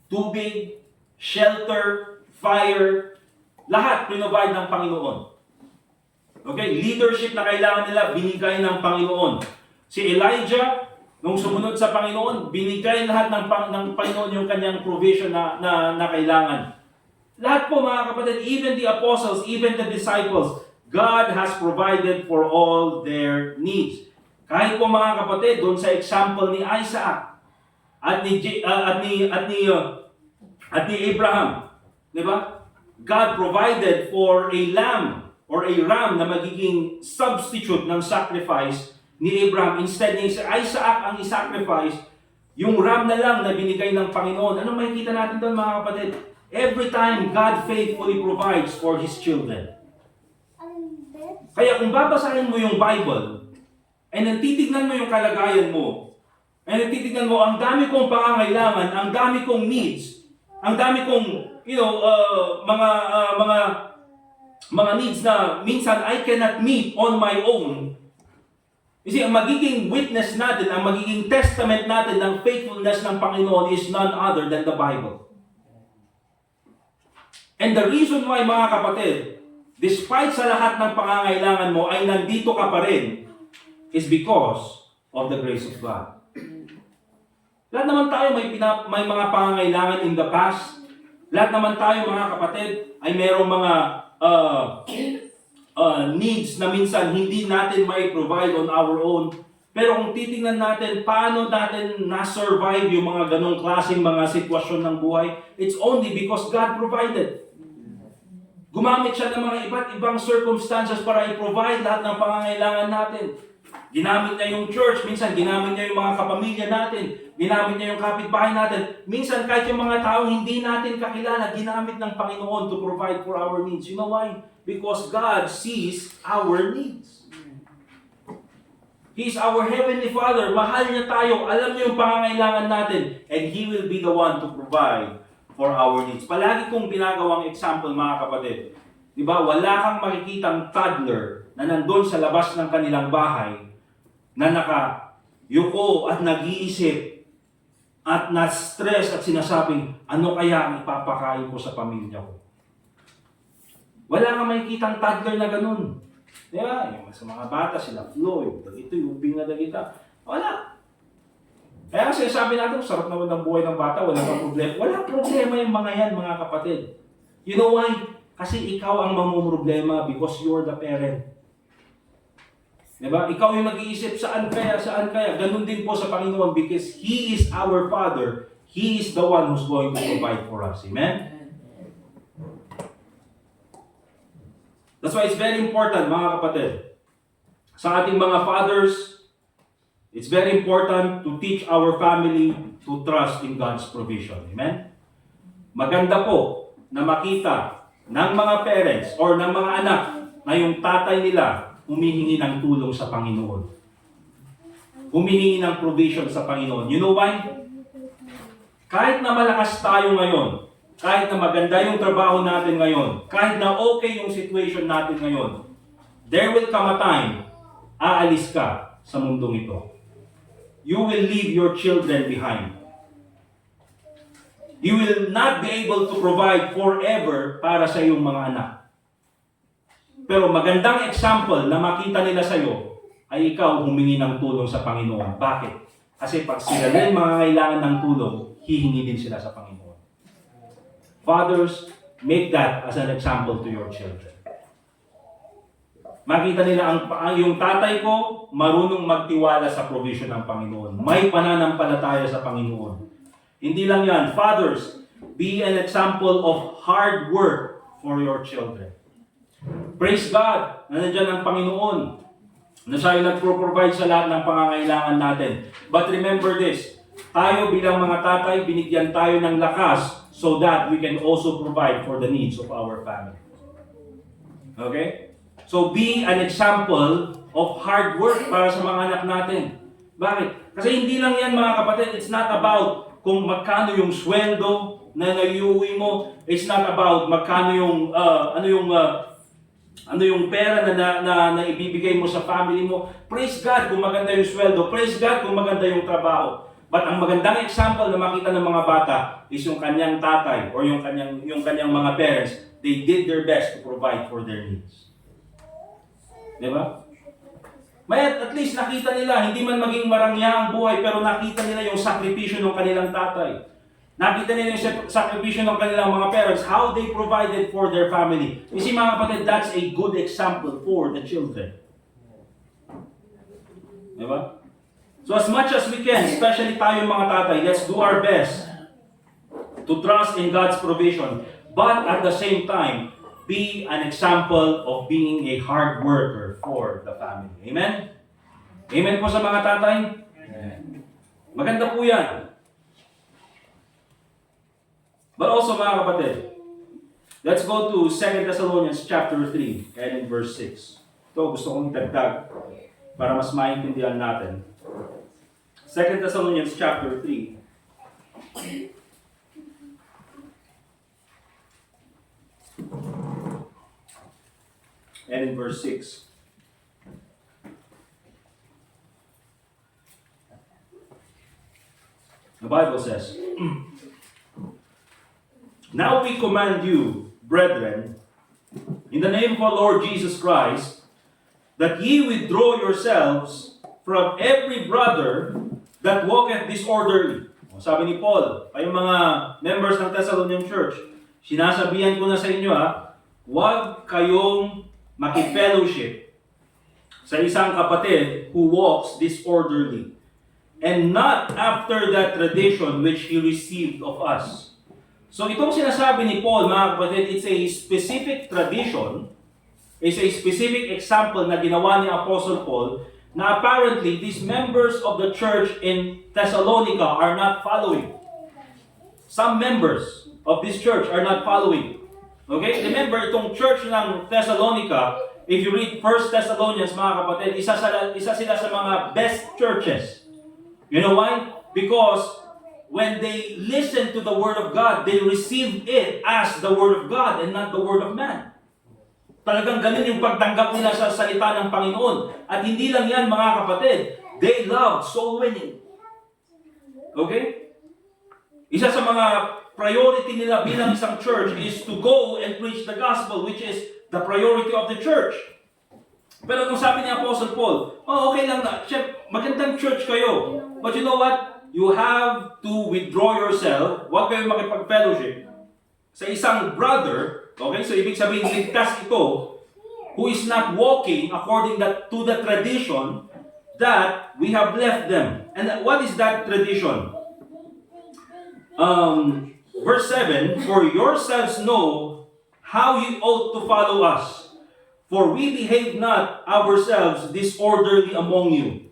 tubig, shelter, fire, lahat provide ng Panginoon. Okay, leadership na kailangan nila, binigay ng Panginoon. Si Elijah, nung sumunod sa Panginoon, binigay lahat ng Panginoon yung kanyang provision na kailangan. Lahat po mga kapatid, even the apostles, even the disciples, God has provided for all their needs. Kahit po mga kapatid, doon sa example ni Isaac at ni Abraham, di ba? God provided for a lamb or a ram na magiging substitute ng sacrifice ni Abraham. Instead ni Isaac ang i-sacrifice, yung ram na lang na binigay ng Panginoon. Anong makikita natin doon mga kapatid? Every time, God faithfully provides for His children. Kaya kung babasahin mo yung Bible, and then titignan mo yung kalagayan mo, and then titignan mo, ang dami kong pangangailangan, ang dami kong needs, ang dami kong, mga needs na minsan I cannot meet on my own. You see, ang magiging witness natin, ang magiging testament natin ng faithfulness ng Panginoon is none other than the Bible. And the reason why, mga kapatid, despite sa lahat ng pangangailangan mo ay nandito ka pa rin, is because of the grace of God. Lahat naman tayo may mga pangangailangan in the past. Lahat naman tayo mga kapatid ay mayroong mga needs na minsan hindi natin may provide on our own. Pero kung titingnan natin paano natin na-survive yung mga ganong klaseng mga sitwasyon ng buhay, it's only because God provided. Gumamit siya ng mga iba't ibang circumstances para i-provide lahat ng pangangailangan natin. Ginamit niya yung church, minsan ginamit niya yung mga kapamilya natin, ginamit niya yung kapitbahay natin. Minsan kahit yung mga taong hindi natin kakilala, ginamit ng Panginoon to provide for our needs. You know why? Because God sees our needs. He is our Heavenly Father. Mahal niya tayo. Alam niya yung pangangailangan natin. And He will be the one to provide for our needs. Palagi kong ginagawang example mga kapatid. Diba? Wala kang makikitang toddler na nandun sa labas ng kanilang bahay na nakayuko at nag-iisip at na-stress at sinasabing, ano kaya ang ipapakain ko sa pamilya ko? Wala kang makikitang toddler na ganun. Diba? Yung sa mga bata sila, Floyd, ito yung ubing na dagita. Wala. Kaya kasi sabi natin, sarap naman ng buhay ng bata, wala kang problema. Wala problema yung mga yan, mga kapatid. You know why? Kasi ikaw ang mamumroblema because you're the parent. Diba? Ikaw yung nag-iisip, saan kaya? Ganun din po sa Panginoon because He is our Father. He is the one who's going to provide for us. Amen? That's why it's very important, mga kapatid. Sa ating mga fathers, it's very important to teach our family to trust in God's provision. Amen? Maganda po na makita ng mga parents or ng mga anak na yung tatay nila humihingi ng tulong sa Panginoon. Humihingi ng provision sa Panginoon. You know why? Kahit na malakas tayo ngayon, kahit na maganda yung trabaho natin ngayon, kahit na okay yung situation natin ngayon, there will come a time, aalis ka sa mundong ito. You will leave your children behind. You will not be able to provide forever para sa iyong mga anak. Pero magandang example na makita nila sa iyo ay ikaw humingi ng tulong sa Panginoon. Bakit? Kasi pag sila rin mga kailangan ng tulong, hihingi din sila sa Panginoon. Fathers, make that as an example to your children. Makita nila yung tatay ko marunong magtiwala sa provision ng Panginoon. May pananampalataya sa Panginoon. Hindi lang yan. Fathers, be an example of hard work for your children. Praise God na nandiyan ang Panginoon na siya yung nagpro-provide sa lahat ng pangangailangan natin. But remember this, tayo bilang mga tatay, binigyan tayo ng lakas so that we can also provide for the needs of our family. Okay? So be an example of hard work para sa mga anak natin. Bakit? Kasi hindi lang yan mga kapatid, it's not about kung magkano yung sweldo na naiuwi mo. It's not about magkano yung ano yung pera na ibibigay mo sa family mo. Praise God kung maganda yung sweldo. Praise God kung maganda yung trabaho. But ang magandang example na makita ng mga bata is yung kanyang tatay or yung kanyang mga parents, they did their best to provide for their needs. Diba? May at least nakita nila, hindi man maging marangya ang buhay, pero nakita nila yung sakripisyo ng kanilang tatay. Nakita nila yung sakripisyo ng kanilang mga parents, how they provided for their family. You see mga kapatid, that's a good example for the children. Diba? So as much as we can, especially tayo mga tatay, let's do our best to trust in God's provision. But at the same time, be an example of being a hard worker for the family. Amen? Amen po sa mga tatay? Amen. Maganda po yan. But also mga kapatid, let's go to 2 Thessalonians chapter 3 and in verse 6. Ito gusto kong itagdag para mas maintindihan natin. 2 Thessalonians chapter 3. And in verse 6. The Bible says, Now we command you, brethren, in the name of our Lord Jesus Christ, that ye withdraw yourselves from every brother that walketh disorderly. Sabi ni Paul, kayong mga members ng Thessalonian Church, sinasabihan ko na sa inyo huwag kayong makifellowship sa isang kapatid who walks disorderly, and not after that tradition which he received of us. So itong sinasabi ni Paul, mga kapatid, it's a specific tradition, it's a specific example na ginawa ni Apostle Paul na apparently these members of the church in Thessalonica are not following. Some members of this church are not following. Okay? Remember, itong church ng Thessalonica, if you read 1 Thessalonians, mga kapatid, isa sila sa mga best churches. You know why? Because when they listen to the Word of God, they receive it as the Word of God and not the Word of man. Talagang ganun yung pagtanggap nila sa salita ng Panginoon. At hindi lang yan, mga kapatid, they love soul winning. Okay? Isa sa mga priority nila bilang isang church is to go and preach the gospel, which is the priority of the church. Pero nung sabi ni Apostle Paul, okay lang na, magandang church kayo. But you know what? You have to withdraw yourself, huwag kayong makipag-fellowship sa isang brother Okay, so ibig sabihin, ligtas ito who is not walking according to the tradition that we have left them. And what is that tradition? Verse 7, for yourselves know how you ought to follow us, for we behave not ourselves disorderly among you.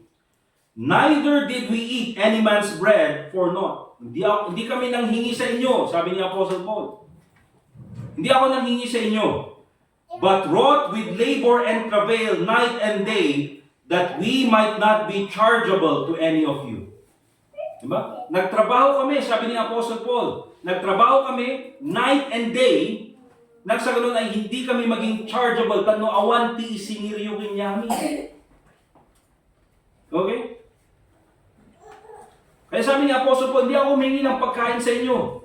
Neither did we eat any man's bread for naught. Hindi kami nanghingi sa inyo, sabi ni Apostle Paul. Hindi ako nanghingi sa inyo, but wrought with labor and travail night and day, that we might not be chargeable to any of you. Diba? Nagtrabaho kami, sabi ni Apostle Paul. Nagtrabaho kami night and day, nang sa ganun ay hindi kami maging chargeable, tano awan ti isiniryo kinyami. Okay? Kaya sabi ni Apostle Paul, hindi ako humingi ng pagkain sa inyo.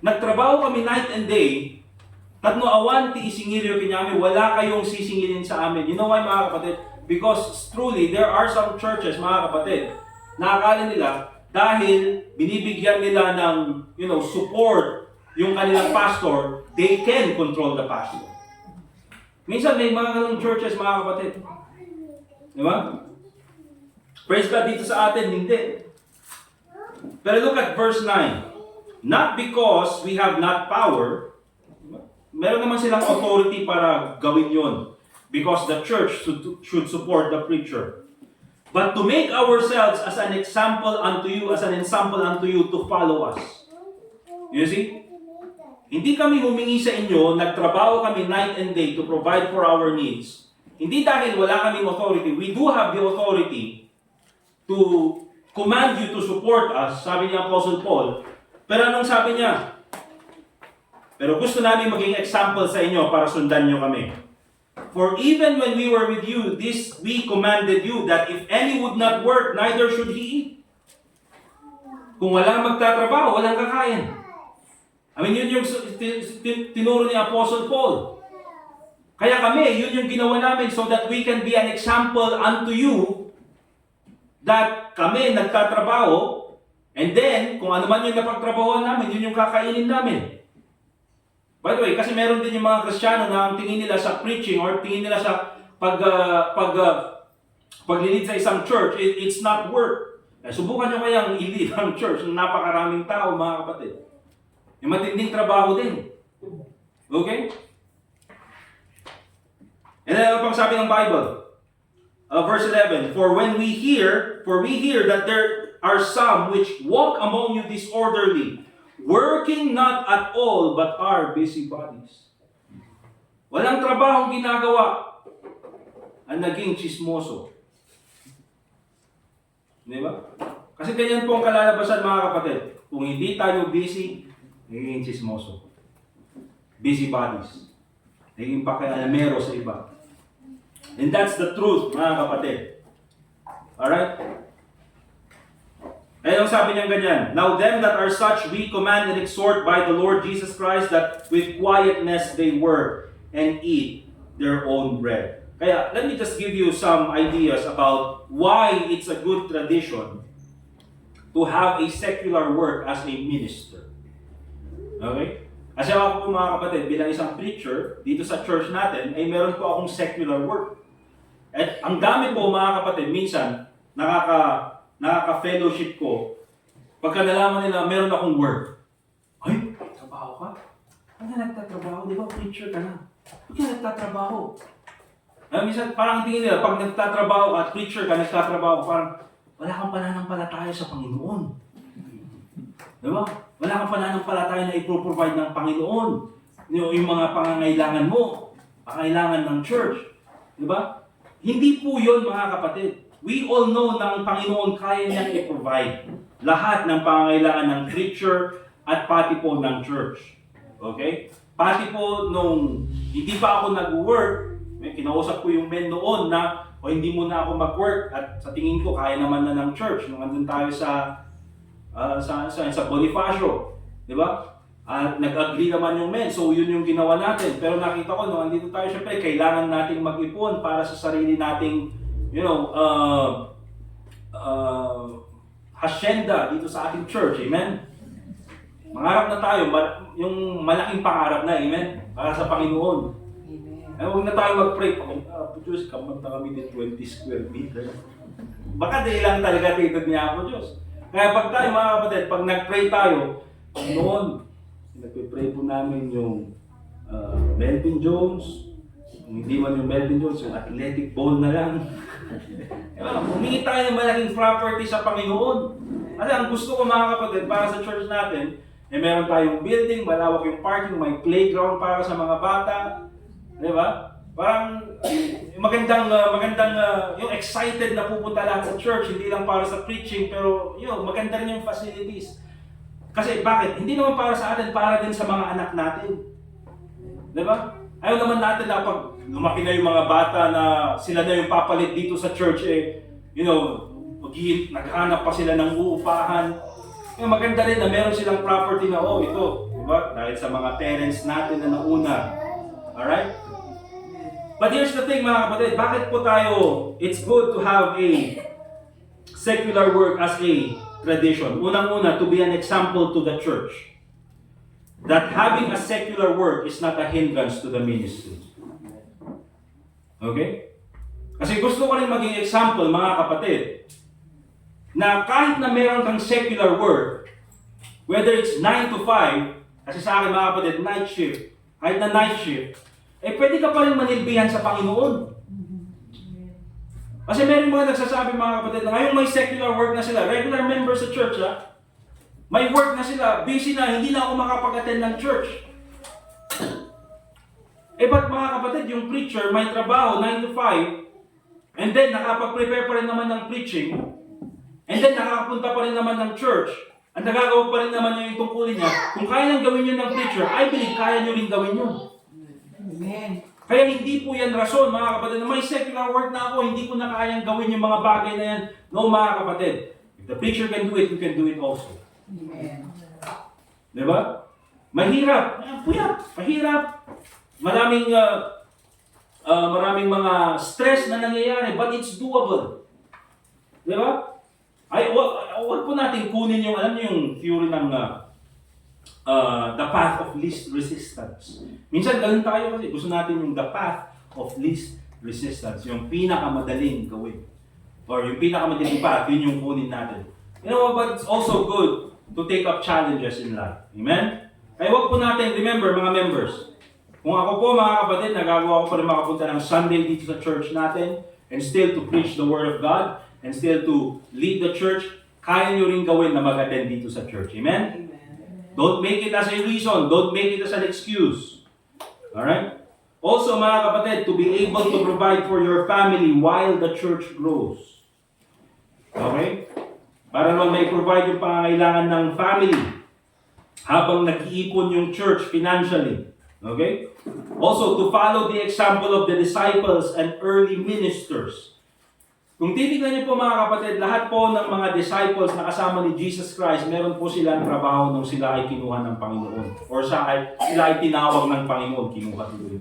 Nagtrabaho kami night and day, tatno awan ti isingiryo kinyami, wala kayong sisingilin sa amin. You know why, mga kapatid? Because truly, there are some churches, mga kapatid, na akala nila, dahil binibigyan nila ng, support yung kanilang pastor, they can control the pastor. Minsan may mga ganung churches, mga kapatid. Di ba? Praise God, dito sa atin, hindi. Pero look at verse 9. Not because we have not power, meron naman silang authority para gawin yon, because the church should support the preacher. But to make ourselves as an example unto you, to follow us. You see? Hindi kami humingi sa inyo, nagtrabaho kami night and day to provide for our needs. Hindi dahil wala kaming authority. We do have the authority to command you to support us, sabi ni Apostle Paul. Pero anong sabi niya? Pero gusto namin maging example sa inyo para sundan nyo kami. For even when we were with you, this we commanded you, that if any would not work, neither should he eat. Kung walang magtatrabaho, walang kakain. I mean, yun yung tinuro ni Apostle Paul. Kaya kami, yun yung ginawa namin so that we can be an example unto you, that kami nagtatrabaho, and then, kung ano man yung napagtrabahoan namin, yun yung kakainin namin. By the way, kasi meron din yung mga Kristiyano na ang tingin nila sa preaching or tingin nila sa paglilid sa isang church, it's not work. Subukan nyo kayang i-lead ang church ng napakaraming tao, mga kapatid. Yung matinding trabaho din. Okay? And then, ano pang sabi ng Bible? Verse 11, For we hear that there are some which walk among you disorderly, working not at all, but are busybodies. Walang trabahong ginagawa, ang naging chismoso. Di ba? Kasi ganyan po ang kalalabasan, mga kapatid. Kung hindi tayo busy, naging chismoso. Busybodies. Naging pakialamero sa iba. And that's the truth, mga kapatid. Alright? Kaya ang sabi niya ganyan, Now them that are such we command and exhort by the Lord Jesus Christ, that with quietness they work and eat their own bread. Kaya let me just give you some ideas about why it's a good tradition to have a secular work as a minister. Okay? Kasi ako po, mga kapatid, bilang isang preacher dito sa church natin, ay meron po akong secular work. At ang dami po, mga kapatid, minsan nakaka-fellowship ko, pagka nalaman nila, meron akong work. Ay, trabaho ka? Ano ka nagtatrabaho? Di ba preacher ka na? Huwag ka nagtatrabaho. Minsan, parang tingin nila, pag nagtatrabaho ka at preacher ka, nagtatrabaho ka, parang wala kang pananampalataya sa Panginoon. Di ba? Wala kang pananampalataya na ipro-provide ng Panginoon. Yung mga pangangailangan mo, pangangailangan ng church. Di ba? Hindi po yun, mga kapatid. We all know na ang Panginoon kaya niyang i-provide lahat ng pangangailangan ng preacher at pati po ng church. Okay? Pati po nung hindi pa ako nag-work, kinausap ko yung men noon na hindi mo na ako mag-work at sa tingin ko kaya naman na ng church nung andun tayo sa Bonifacio. Di ba? Nag-agree naman yung men. So yun yung ginawa natin. Pero nakita ko nung andito tayo, syempre kailangan nating mag-ipon para sa sarili nating hacienda dito sa ating church. Amen? Mangarap na tayo, yung malaking pangarap na. Amen? para sa Panginoon. Amen. Eh, huwag na tayo mag-pray. Apo Diyos, kamag na kami ng 20 square meter. Baka di lang talaga titod niya Apo Diyos. Kaya pag tayo mga kapatid, pag nag-pray tayo, noon, nagpe-pray po namin yung Melvin Jones, kung hindi man yung Melvin Jones, yung athletic ball na lang. Humingi tayo ng malaking property sa Panginoon. Kasi ang gusto ko mga kapatid, para sa church natin, meron tayong building, malawak yung parking, may playground para sa mga bata. Di ba? Parang magandang yung excited na pupunta lahat sa church, hindi lang para sa preaching, pero maganda rin yung facilities. Kasi bakit? Hindi naman para sa atin, para din sa mga anak natin. Di ba? Ayaw naman natin na pag lumaki na yung mga bata na sila na yung papalit dito sa church, naghanap pa sila ng uupahan. Maganda rin na meron silang property na, ito, di ba? Dahil sa mga parents natin na nauna. Alright? But here's the thing mga kapatid, bakit po tayo, it's good to have a secular work as a tradition. Unang-una, to be an example to the church. That having a secular work is not a hindrance to the ministry. Okay? Kasi gusto ko rin maging example mga kapatid, na kahit na meron kang secular work, whether it's 9 to 5, kasi sa akin mga kapatid, night shift, kahit na night shift, pwede ka pa rin manilbihan sa Panginoon. Kasi meron mga nagsasabi mga kapatid na ngayong may secular work na sila, regular members sa church may work na sila, busy na, hindi na ako makapag-attend ng church. Ba't mga kapatid, yung preacher may trabaho 9 to 5, and then nakapag-prepare pa rin naman ng preaching, and then nakakapunta pa rin naman ng church, ang nagagawa pa rin naman niya yung tungkulin niya, kung kaya nang gawin yun ng preacher, I believe kaya nyo rin gawin yun. Amen. Kaya hindi po yan rason, mga kapatid, na may secular work na ako, hindi ko na kayang gawin yung mga bagay na yan. No, mga kapatid. If the preacher can do it, you can do it also. Amen. Diba? Mahirap. Mahirap. Maraming mga stress na nangyayari, but it's doable. Diba? Huwag po natin kunin yung, alam niyo yung theory ng the path of least resistance. Minsan ganun tayo kasi gusto natin yung the path of least resistance, yung pinakamadaling gawin. Or yung pinakamadaling path, yun yung kunin natin. You know, but it's also good to take up challenges in life. Amen? Kaya huwag po natin, remember mga members, kung ako po mga kapatid, nagagawa ko pa rin makapunta ng Sunday dito sa church natin, and still to preach the Word of God, and still to lead the church, kaya nyo rin gawin na mag-attend dito sa church. Amen? Don't make it as a reason. Don't make it as an excuse. Alright? Also, mga kapatid, to be able to provide for your family while the church grows. Okay? Para naman may provide yung pangangailangan ng family habang nag-iipon yung church financially. Okay? Also, to follow the example of the disciples and early ministers. Kung titignan niyo po mga kapatid, lahat po ng mga disciples na kasama ni Jesus Christ, meron po silang trabaho nung sila ay kinuha ng Panginoon. Or sila ay tinawag ng Panginoon, kinuha tuloy.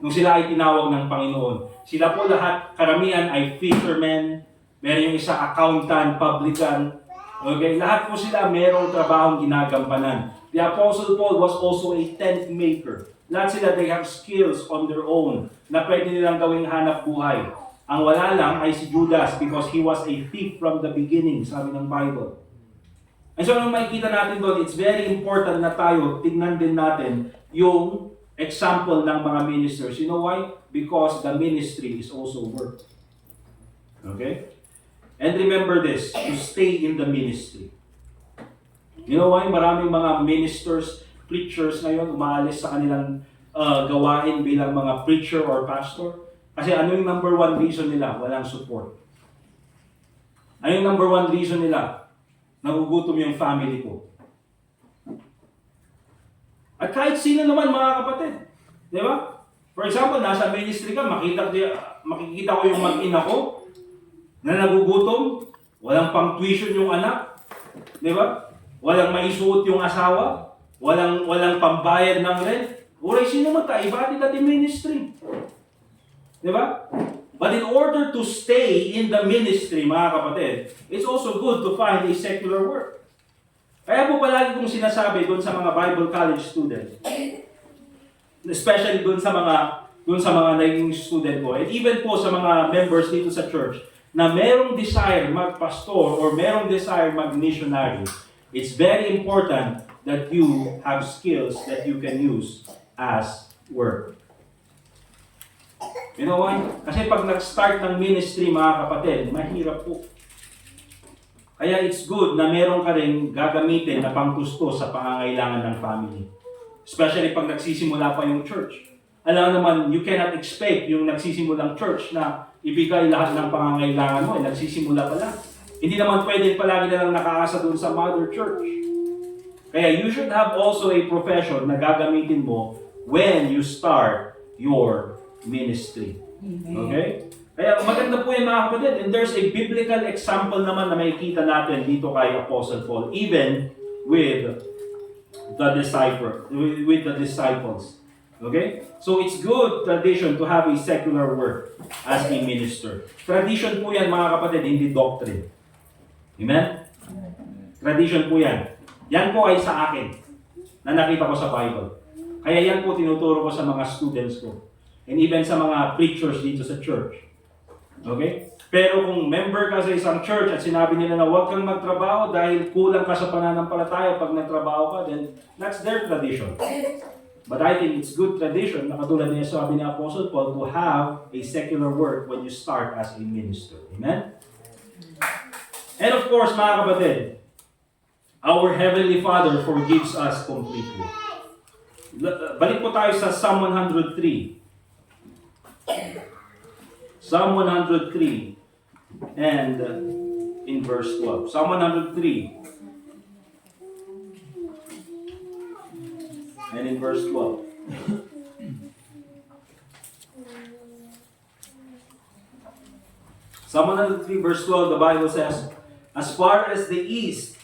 Nung sila ay tinawag ng Panginoon, sila po lahat, karamihan ay fishermen, meron yung isa accountant, publican. Okay, lahat po sila merong trabahong ginagampanan. The Apostle Paul was also a tent maker. Lahat sila, they have skills on their own na pwede nilang gawing hanap buhay. Ang wala lang ay si Judas because he was a thief from the beginning, sabi ng Bible. And so, anong makikita natin doon, it's very important na tayo, tignan din natin yung example ng mga ministers. You know why? Because the ministry is also work. Okay? And remember this, to stay in the ministry. You know why? Maraming mga ministers, preachers ngayon, umaalis sa kanilang gawain bilang mga preacher or pastor. Kasi ano yung number one reason nila? Walang support. Ano yung number one reason nila? Nagugutom yung family ko. At kahit sino naman mga kapatid. Di ba? For example, nasa ministry ka, makikita ko yung mag-ina ko na nagugutom, walang pang tuition yung anak. Di ba? Walang maisuot yung asawa, walang pambayad ng rent. Uray, sino magkaiba natin ministry? Diba? But in order to stay in the ministry, mga kapatid, it's also good to find a secular work. Kaya po palagi kong sinasabi doon sa mga Bible college students, especially dun sa mga naging student ko, and even po sa mga members dito sa church, na merong desire mag-pastor or merong desire mag-missionary, it's very important that you have skills that you can use as work. You know why? Kasi pag nag-start ng ministry, mga kapatid, mahirap po. Kaya it's good na meron ka rin gagamitin na pangtusto sa pangangailangan ng family. Especially pag nagsisimula pa yung church. Alam naman, you cannot expect yung nagsisimulang church na ibigay lahat ng pangangailangan mo. Nagsisimula pa lang. Hindi naman pwede palagi na lang nakaasa doon sa mother church. Kaya you should have also a profession na gagamitin mo when you start your ministry. Okay? Kaya maganda po yan, mga kapatid. And there's a biblical example naman na makikita natin dito kay Apostle Paul, even with the disciples. Okay? So it's good tradition to have a secular work as a minister. Tradition po yan, mga kapatid, hindi doctrine. Amen? Tradition po yan. Yan po ay sa akin na nakita ko sa Bible. Kaya yan po tinuturo ko sa mga students ko. And even sa mga preachers dito sa church. Okay? Pero kung member ka sa isang church at sinabi nila na huwag kang magtrabaho dahil kulang ka sa pananampalataya pag nagtrabaho ka, then that's their tradition. But I think it's good tradition, na katulad niya sabi ni Apostle Paul, to have a secular work when you start as a minister. Amen? And of course, mga kapatid, our Heavenly Father forgives us completely. Balik po tayo sa Psalm 103. Psalm 103 and in verse 12. Psalm 103 and in verse 12. Psalm 103 verse 12, the Bible says, as far as the east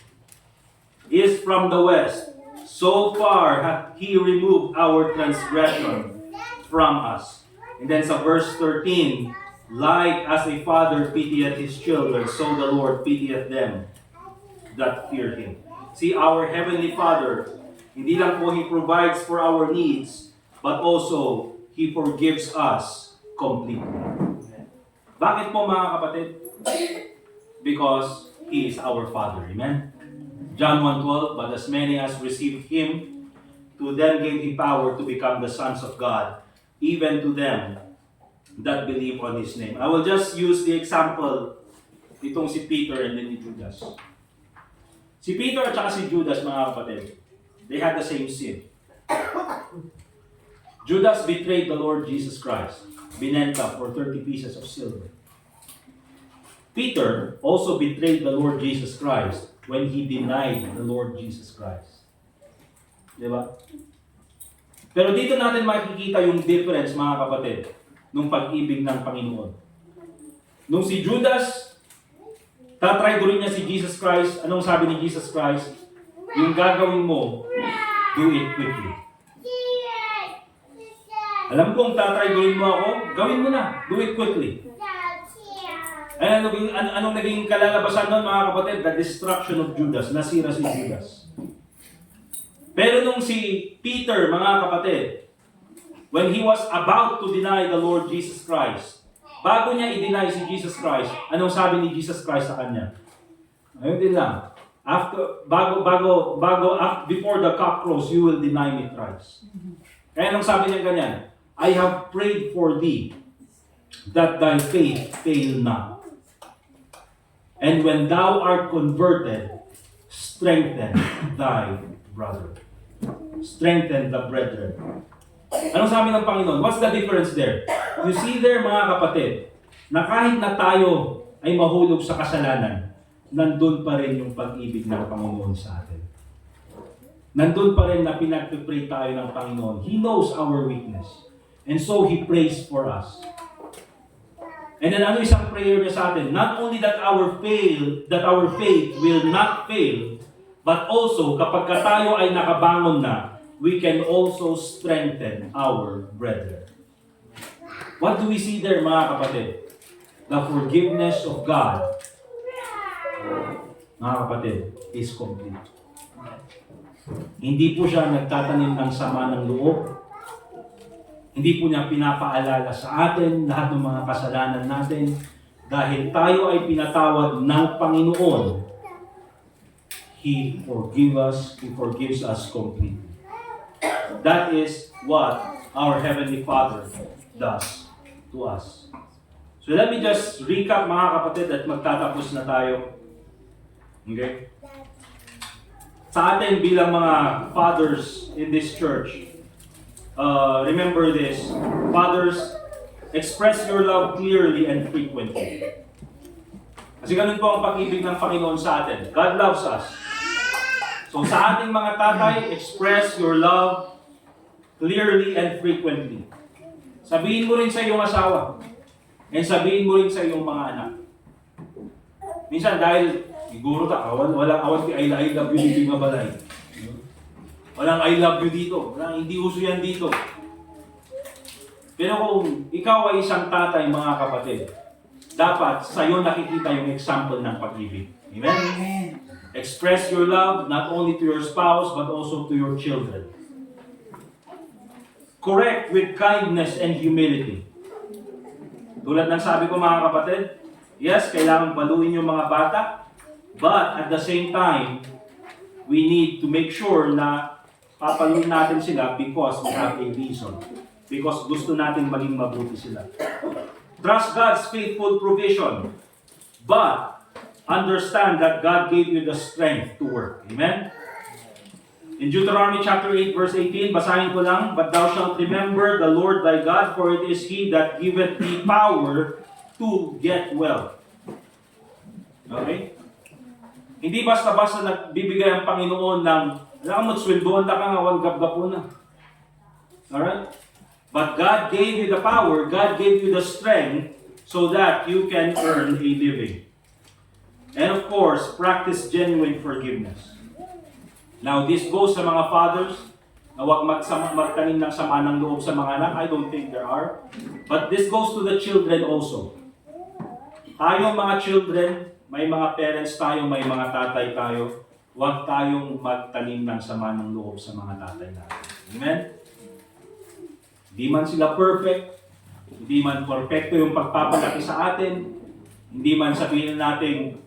is from the west, so far hath He removed our transgression from us. And then sa verse 13, like as a father pitieth his children, so the Lord pitieth them that fear Him. See, our Heavenly Father, hindi lang po He provides for our needs, but also He forgives us completely. Bakit po, mga kapatid? Because He is our Father. Amen? John 1:12, but as many as received Him, to them gave He power to become the sons of God, even to them that believe on His name. I will just use the example itong si Peter and then ni Judas. Si Peter at saka si Judas, mga kapatid, they had the same sin. Judas betrayed the Lord Jesus Christ, binenta for 30 pieces of silver. Peter also betrayed the Lord Jesus Christ when he denied the Lord Jesus Christ. Diba? Pero dito natin makikita yung difference, mga kapatid, nung pag-ibig ng Panginoon. Nung si Judas, tatry ko rin niya si Jesus Christ. Anong sabi ni Jesus Christ? Yung gagawin mo, do it quickly. Alam kong tatry ko rin mo ako, gawin mo na, do it quickly. Anong naging kalalabasan nun, mga kapatid? The destruction of Judas. Nasira si Judas. Pero nung si Peter, mga kapatid, when he was about to deny the Lord Jesus Christ, bago niya i-deny si Jesus Christ, anong sabi ni Jesus Christ sa kanya? Ayun din lang. Before the cock crows, you will deny me thrice. Kaya anong sabi niya ganyan? I have prayed for thee, that thy faith fail not. And when thou art converted, strengthen thy brother. Strengthen the brethren. Anong sabi ng Panginoon? What's the difference there? You see there, mga kapatid, na kahit na tayo ay mahulog sa kasalanan, nandun pa rin yung pag-ibig ng Panginoon sa atin. Nandun pa rin na pinag-pray tayo ng Panginoon. He knows our weakness. And so He prays for us. And then ano isang prayer niya sa atin? Not only that our faith will not fail, but also kapag tayo ay nakabangon na, we can also strengthen our brethren. What do we see there, mga kapatid? The forgiveness of God, mga kapatid, is complete. Hindi po siya nagtatanim ng sama ng loob. Hindi po niya pinapaalala sa atin lahat ng mga kasalanan natin dahil tayo ay pinatawad ng Panginoon. He forgives us completely. That is what our Heavenly Father does to us. So let me just recap mga kapatid at magtatapos na tayo. Okay? Sa atin bilang mga fathers in this church, remember this, fathers, express your love clearly and frequently. Kasi ganun po ang pag-ibig ng Panginoon sa atin. God loves us. So sa ating mga tatay, express your love clearly and frequently. Sabihin mo rin sa iyong asawa. And sabihin mo rin sa iyong mga anak. Minsan dahil siguro walang awan I love you dito nga balay. Walang I love you dito. Hindi uso yan dito. Pero kung ikaw ay isang tatay, mga kapatid, dapat sa'yo nakikita yung example ng pag-ibig. Amen? Amen. Express your love not only to your spouse but also to your children. Correct with kindness and humility. Tulad ng sabi ko mga kapatid, yes, kailangan baluin yung mga bata, but at the same time, we need to make sure na papaluin natin sila because we have a reason. Because gusto natin maging mabuti sila. Trust God's faithful provision, but understand that God gave you the strength to work. Amen? In Deuteronomy chapter 8 verse 18, basahin ko lang, but thou shalt remember the Lord thy God, for it is He that giveth thee power to get wealth. Okay? Hindi basta-basta nagbibigay ang Panginoon ng, alam mo, sweldoan ka nga, gab-gab po na. Alright? But God gave you the power, God gave you the strength, so that you can earn a living. And of course, practice genuine forgiveness. Now, this goes sa mga fathers na huwag magtanim ng sama ng loob sa mga anak. I don't think there are. But this goes to the children also. Tayo mga children, may mga parents tayo, may mga tatay tayo. Huwag tayong magtanim ng sama ng loob sa mga tatay natin. Amen? Hindi man sila perfect, hindi man perfecto yung pagpapalaki sa atin, hindi man sabihin natin,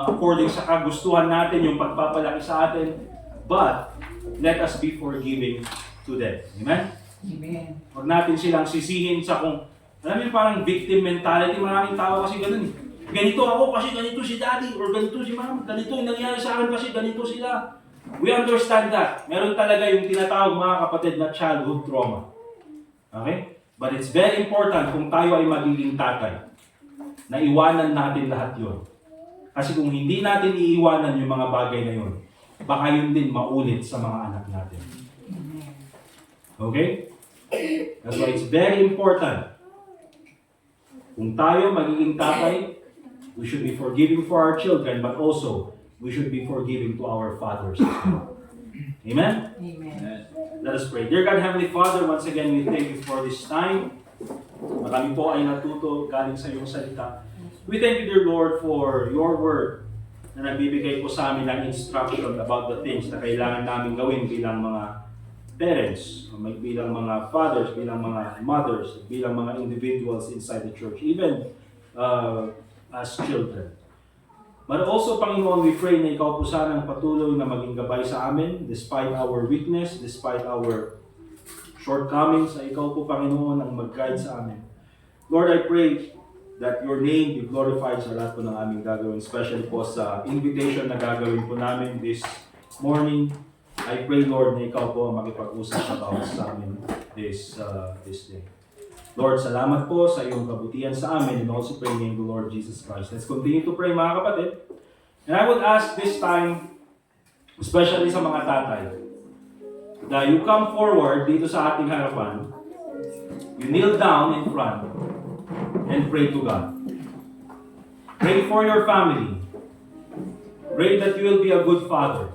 according sa kagustuhan natin yung pagpapalaki sa atin, but let us be forgiving to them. Amen? Amen. Huwag natin silang sisihin sa kung, alam niyo parang victim mentality, maraming tao kasi ganun eh. Ganito ako kasi ganito si daddy, or ganito si mama, ganito yung nangyari sa akin kasi ganito sila. We understand that. Meron talaga yung tinatawag mga kapatid na childhood trauma. Okay? But it's very important kung tayo ay magiging tatay, na iwanan natin lahat yon. Kasi kung hindi natin iiwanan yung mga bagay na yun, baka yun din maulit sa mga anak natin. Okay? That's why it's very important. Kung tayo magiging tatay, we should be forgiving for our children, but also, we should be forgiving to our fathers as well. Amen? Amen. Let us pray. Dear God, Heavenly Father, once again, we thank you for this time. Marami po ay natuto galing sa iyong salita. We thank you, dear Lord, for your word na nagbibigay po sa amin ng instruction about the things na kailangan namin gawin bilang mga parents, bilang mga fathers, bilang mga mothers, bilang mga individuals inside the church, even as children. But also, Panginoon, we pray na ikaw po sanang patuloy na maging gabay sa amin despite our weakness, despite our shortcomings, na ikaw po, Panginoon, ang mag-guide sa amin. Lord, I pray that your name be glorified sa lahat po ng aming gagawin, especially po sa invitation na gagawin po namin this morning. I pray, Lord, na ikaw po ang makipag-usap sa amin this day. Lord, salamat po sa iyong kabutihan sa amin, and also pray in the Lord Jesus Christ. Let's continue to pray, mga kapatid. And I would ask this time, especially sa mga tatay, that you come forward dito sa ating harapan, you kneel down in front, and pray to God. Pray for your family. Pray that you will be a good father.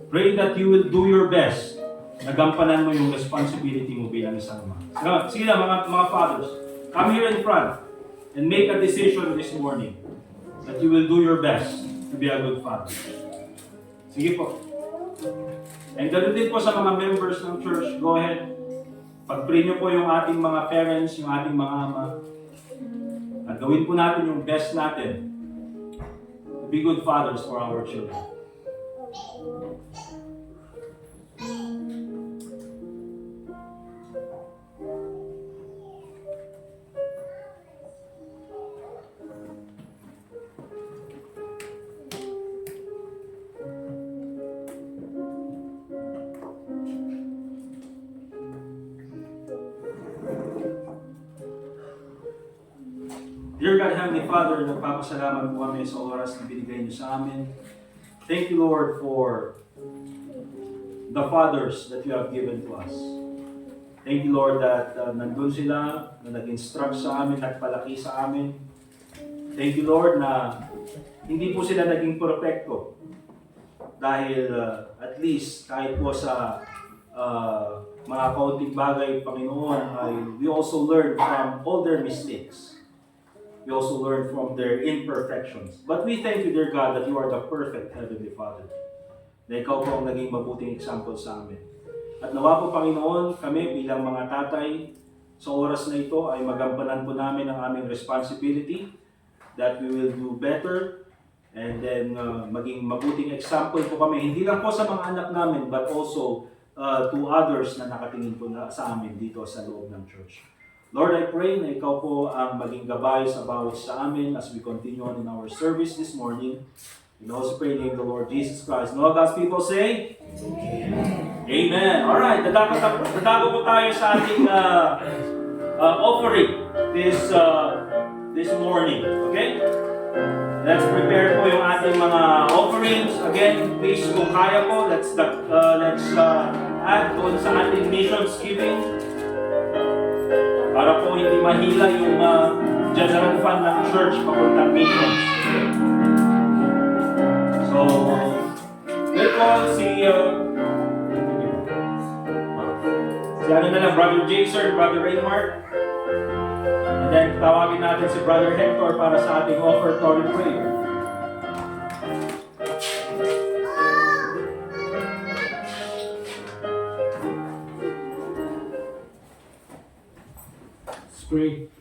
Pray that you will do your best. Nagampanan mo yung responsibility mo bilang isang ama. Sige na mga fathers, come here in front and make a decision this morning that you will do your best to be a good father. Sige po. And ganun din po sa mga members ng church, go ahead. Pag-pray niyo po yung ating mga parents, yung ating mga ama. At gawin po natin yung best natin to be good fathers for our children. Dear God, Heavenly Father, nagpapasalamat po kami sa oras na binigay niyo sa amin. Thank you, Lord, for the fathers that you have given to us. Thank you, Lord, that nandun sila, na nag-instruct sa amin, nagpalaki sa amin. Thank you, Lord, na hindi po sila naging perfecto. Dahil at least kahit po sa mga kaunting bagay, Panginoon, we also learn from all their mistakes. We also learn from their imperfections. But we thank you, dear God, that you are the perfect Heavenly Father. Na ikaw po ang naging mabuting example sa amin. At nawa po, Panginoon, kami bilang mga tatay, sa oras na ito ay magampanan po namin ang aming responsibility, that we will do better, and then maging mabuting example po kami, hindi lang po sa mga anak namin, but also to others na nakatingin po sa amin dito sa loob ng church. Lord, I pray na ikaw po ang maging gabay sa bawat sa amin as we continue on in our service this morning. We also pray in the name of the Lord Jesus Christ. And all God's people say, Amen. Amen. Alright, dadako po tayo sa ating offering this morning. Okay? Let's prepare po yung ating mga offerings. Again, please, kung kaya po, let's add doon sa ating missions giving. Para po hindi mahila yung general fund ng church papuntang missions. So, welcome si ano na lang, Brother Jason, Brother Raymart. And then tawagin natin si Brother Hector para sa ating offertory prayer. Great.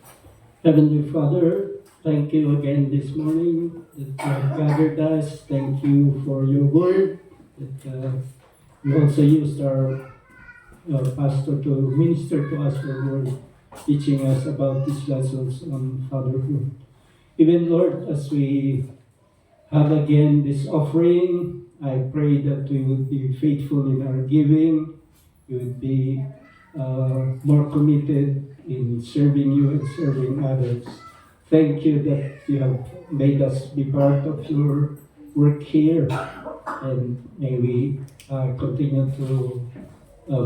Heavenly Father, thank you again this morning that you have gathered us. Thank you for your word. That you also used our pastor to minister to us your word, teaching us about these lessons on fatherhood. Even Lord, as we have again this offering, I pray that we would be faithful in our giving. We would be more committed in serving you and serving others. Thank you that you have made us be part of your work here, and may we continue to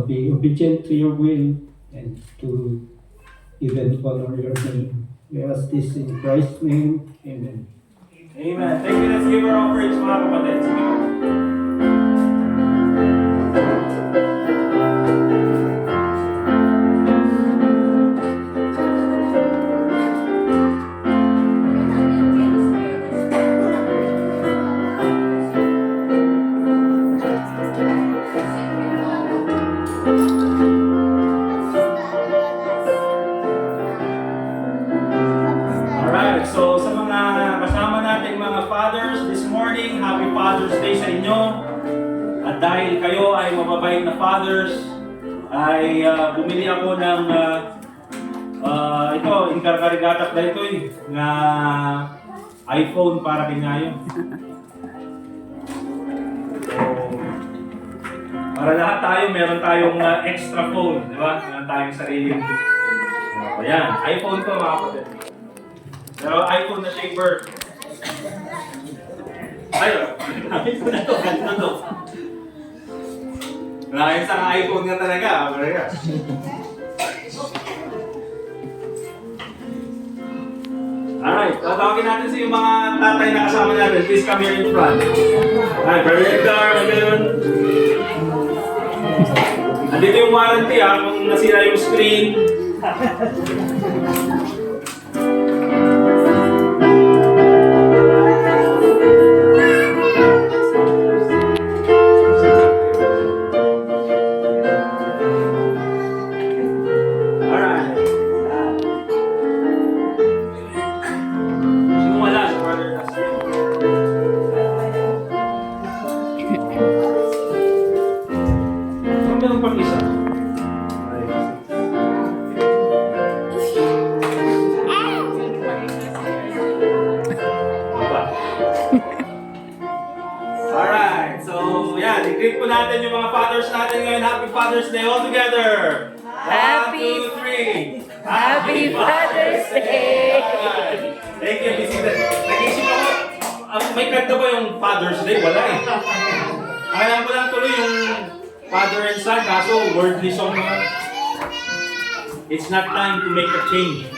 be obedient to your will and to even honor your name. We ask this in Christ's name. Amen. Amen. Thank you. Let's give our offerings, mga kapatid. Sige po. Alright, so sa mga kasama nating mga fathers this morning, Happy Father's Day sa inyo. At dahil kayo ay mababait na fathers, ay bumili ako ng ito, inkarkarigatak na ito na iPhone para kinyayo. So, para lahat tayo, meron tayong extra phone, di ba? Meron tayong sariling. Ayan, iPhone to mga kapatid. Pero iPhone na shaper. Ayun, iPhone na to, ganito to. Maraming sa iPhone nga talaga. Alright, tatawagin natin sa yung mga tatay na kasama natin. Please come here in front. Alright, Brother Edgar, Edgar. Andito yung warranty kung nasira yung screen. po natin yung mga fathers natin ngayon. Happy Father's Day all together! Happy- 1, 2, 3! Happy Father's Day! Thank you, Bisita. Nag-isip ako, may kanta ba yung Father's Day? Wala eh. Alam ko lang tuloy yung father and son, kaso wordly song naman. It's not time to make a change.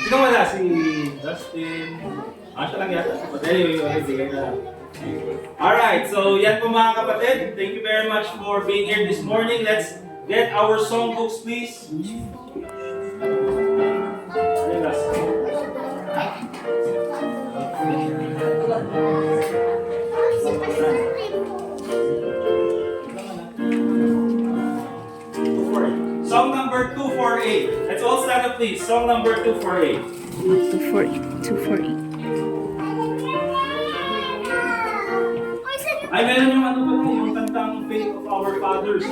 Sino wala? Si Justin. Siya lang yata. But anyway, sige na lang. Alright, so yan po mga kapatid. Thank you very much for being here this morning. Let's get our songbooks, please. Song number 248. Let's all stand up, please. Song number 248. 248. Ay, meron yung ano pala, yung kantang Faith of Our Fathers.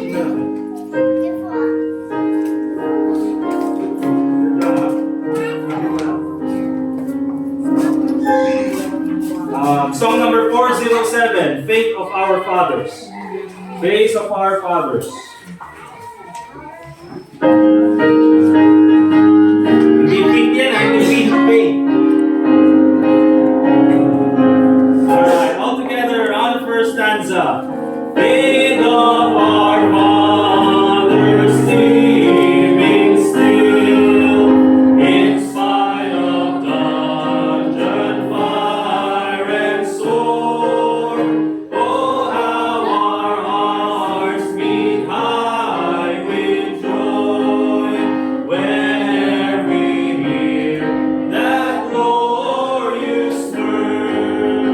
Song number 407, Faith of Our Fathers. Faith of Our Fathers. Hindi faith yan, hindi faith. Alright, all together on the first stanza. Faith of our fathers, sleeping still, in spite of dungeon, fire, and sword. Oh, how our hearts beat high with joy whenever we hear that glorious word.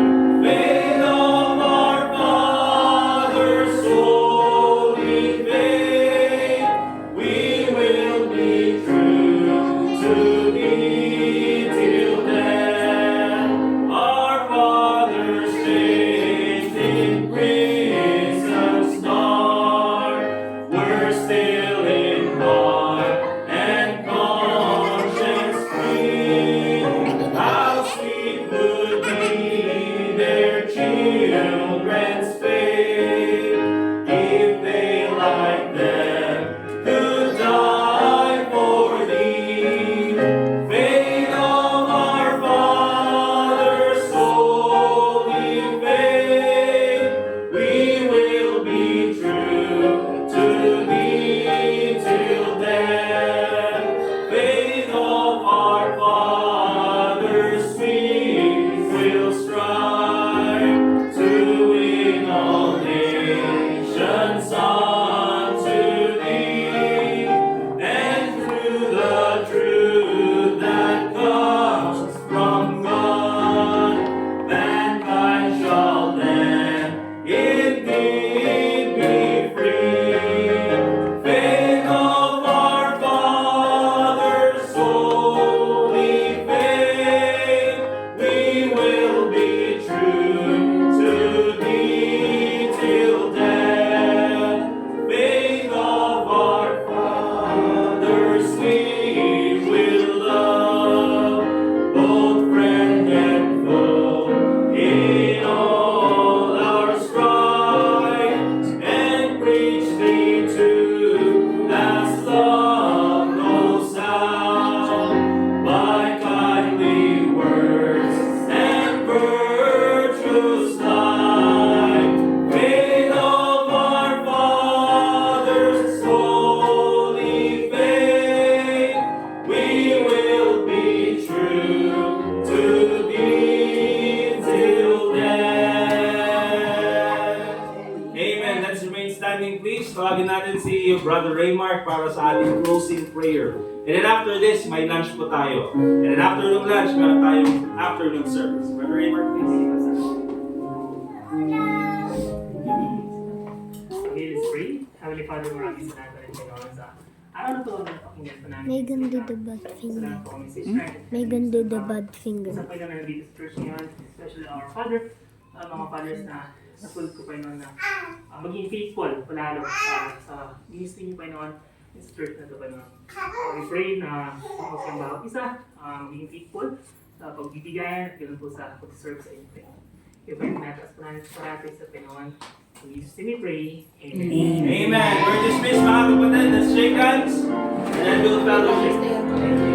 Faith of our fathers, holy faith, we will be true to thee till death. Our fathers faith in prison star, we're still in heart and conscience free. How sweet would be their children's faith if they like them could die for thee. Faith of our fathers, holy faith, we will be true to thee till death. Faith of our fathers, we will strive to win all nations unto thee, and through the truth that comes from God, mankind shall then indeed be free. Faith of our fathers, holy faith, we will be true to thee till death. Faith of our fathers, we will love, both friend and foe, in all our strife, and preach thee to last love knows how, by kindly words and virtuous life. Faith of our fathers, holy faith, we will be true to thee till death. Amen. Let's remain standing, please. Tawagin natin si Brother Raymark para sa ating closing prayer. And then after this, may lunch po tayo. And then after yung lunch, meron tayong afternoon service. Brother Raymark, please. Okay, let's pray. Heavenly Father, maraming salamat rin kayo sa araw na ito na pakinggan pa namin. May ganda the bad finger. Salamat po kami sa strength. May ganda the bad finger. Sa pagka na nandito sa church ngayon, especially our Father, mga fathers na nasulod ko pa noon na maging faithful palalo sa ministry niyo pa noon sa church na ito pa noon. We pray na ang bawat isa maging faithful sa pagbibigayan at ganoon po sa pag-serve sa inyo. Yung pag nataas po namin sa parati sa Pinoon. In Jesus' name we pray. Amen. Amen. We're dismissed mga kapatid. Let's shake hands and then we'll fellowship.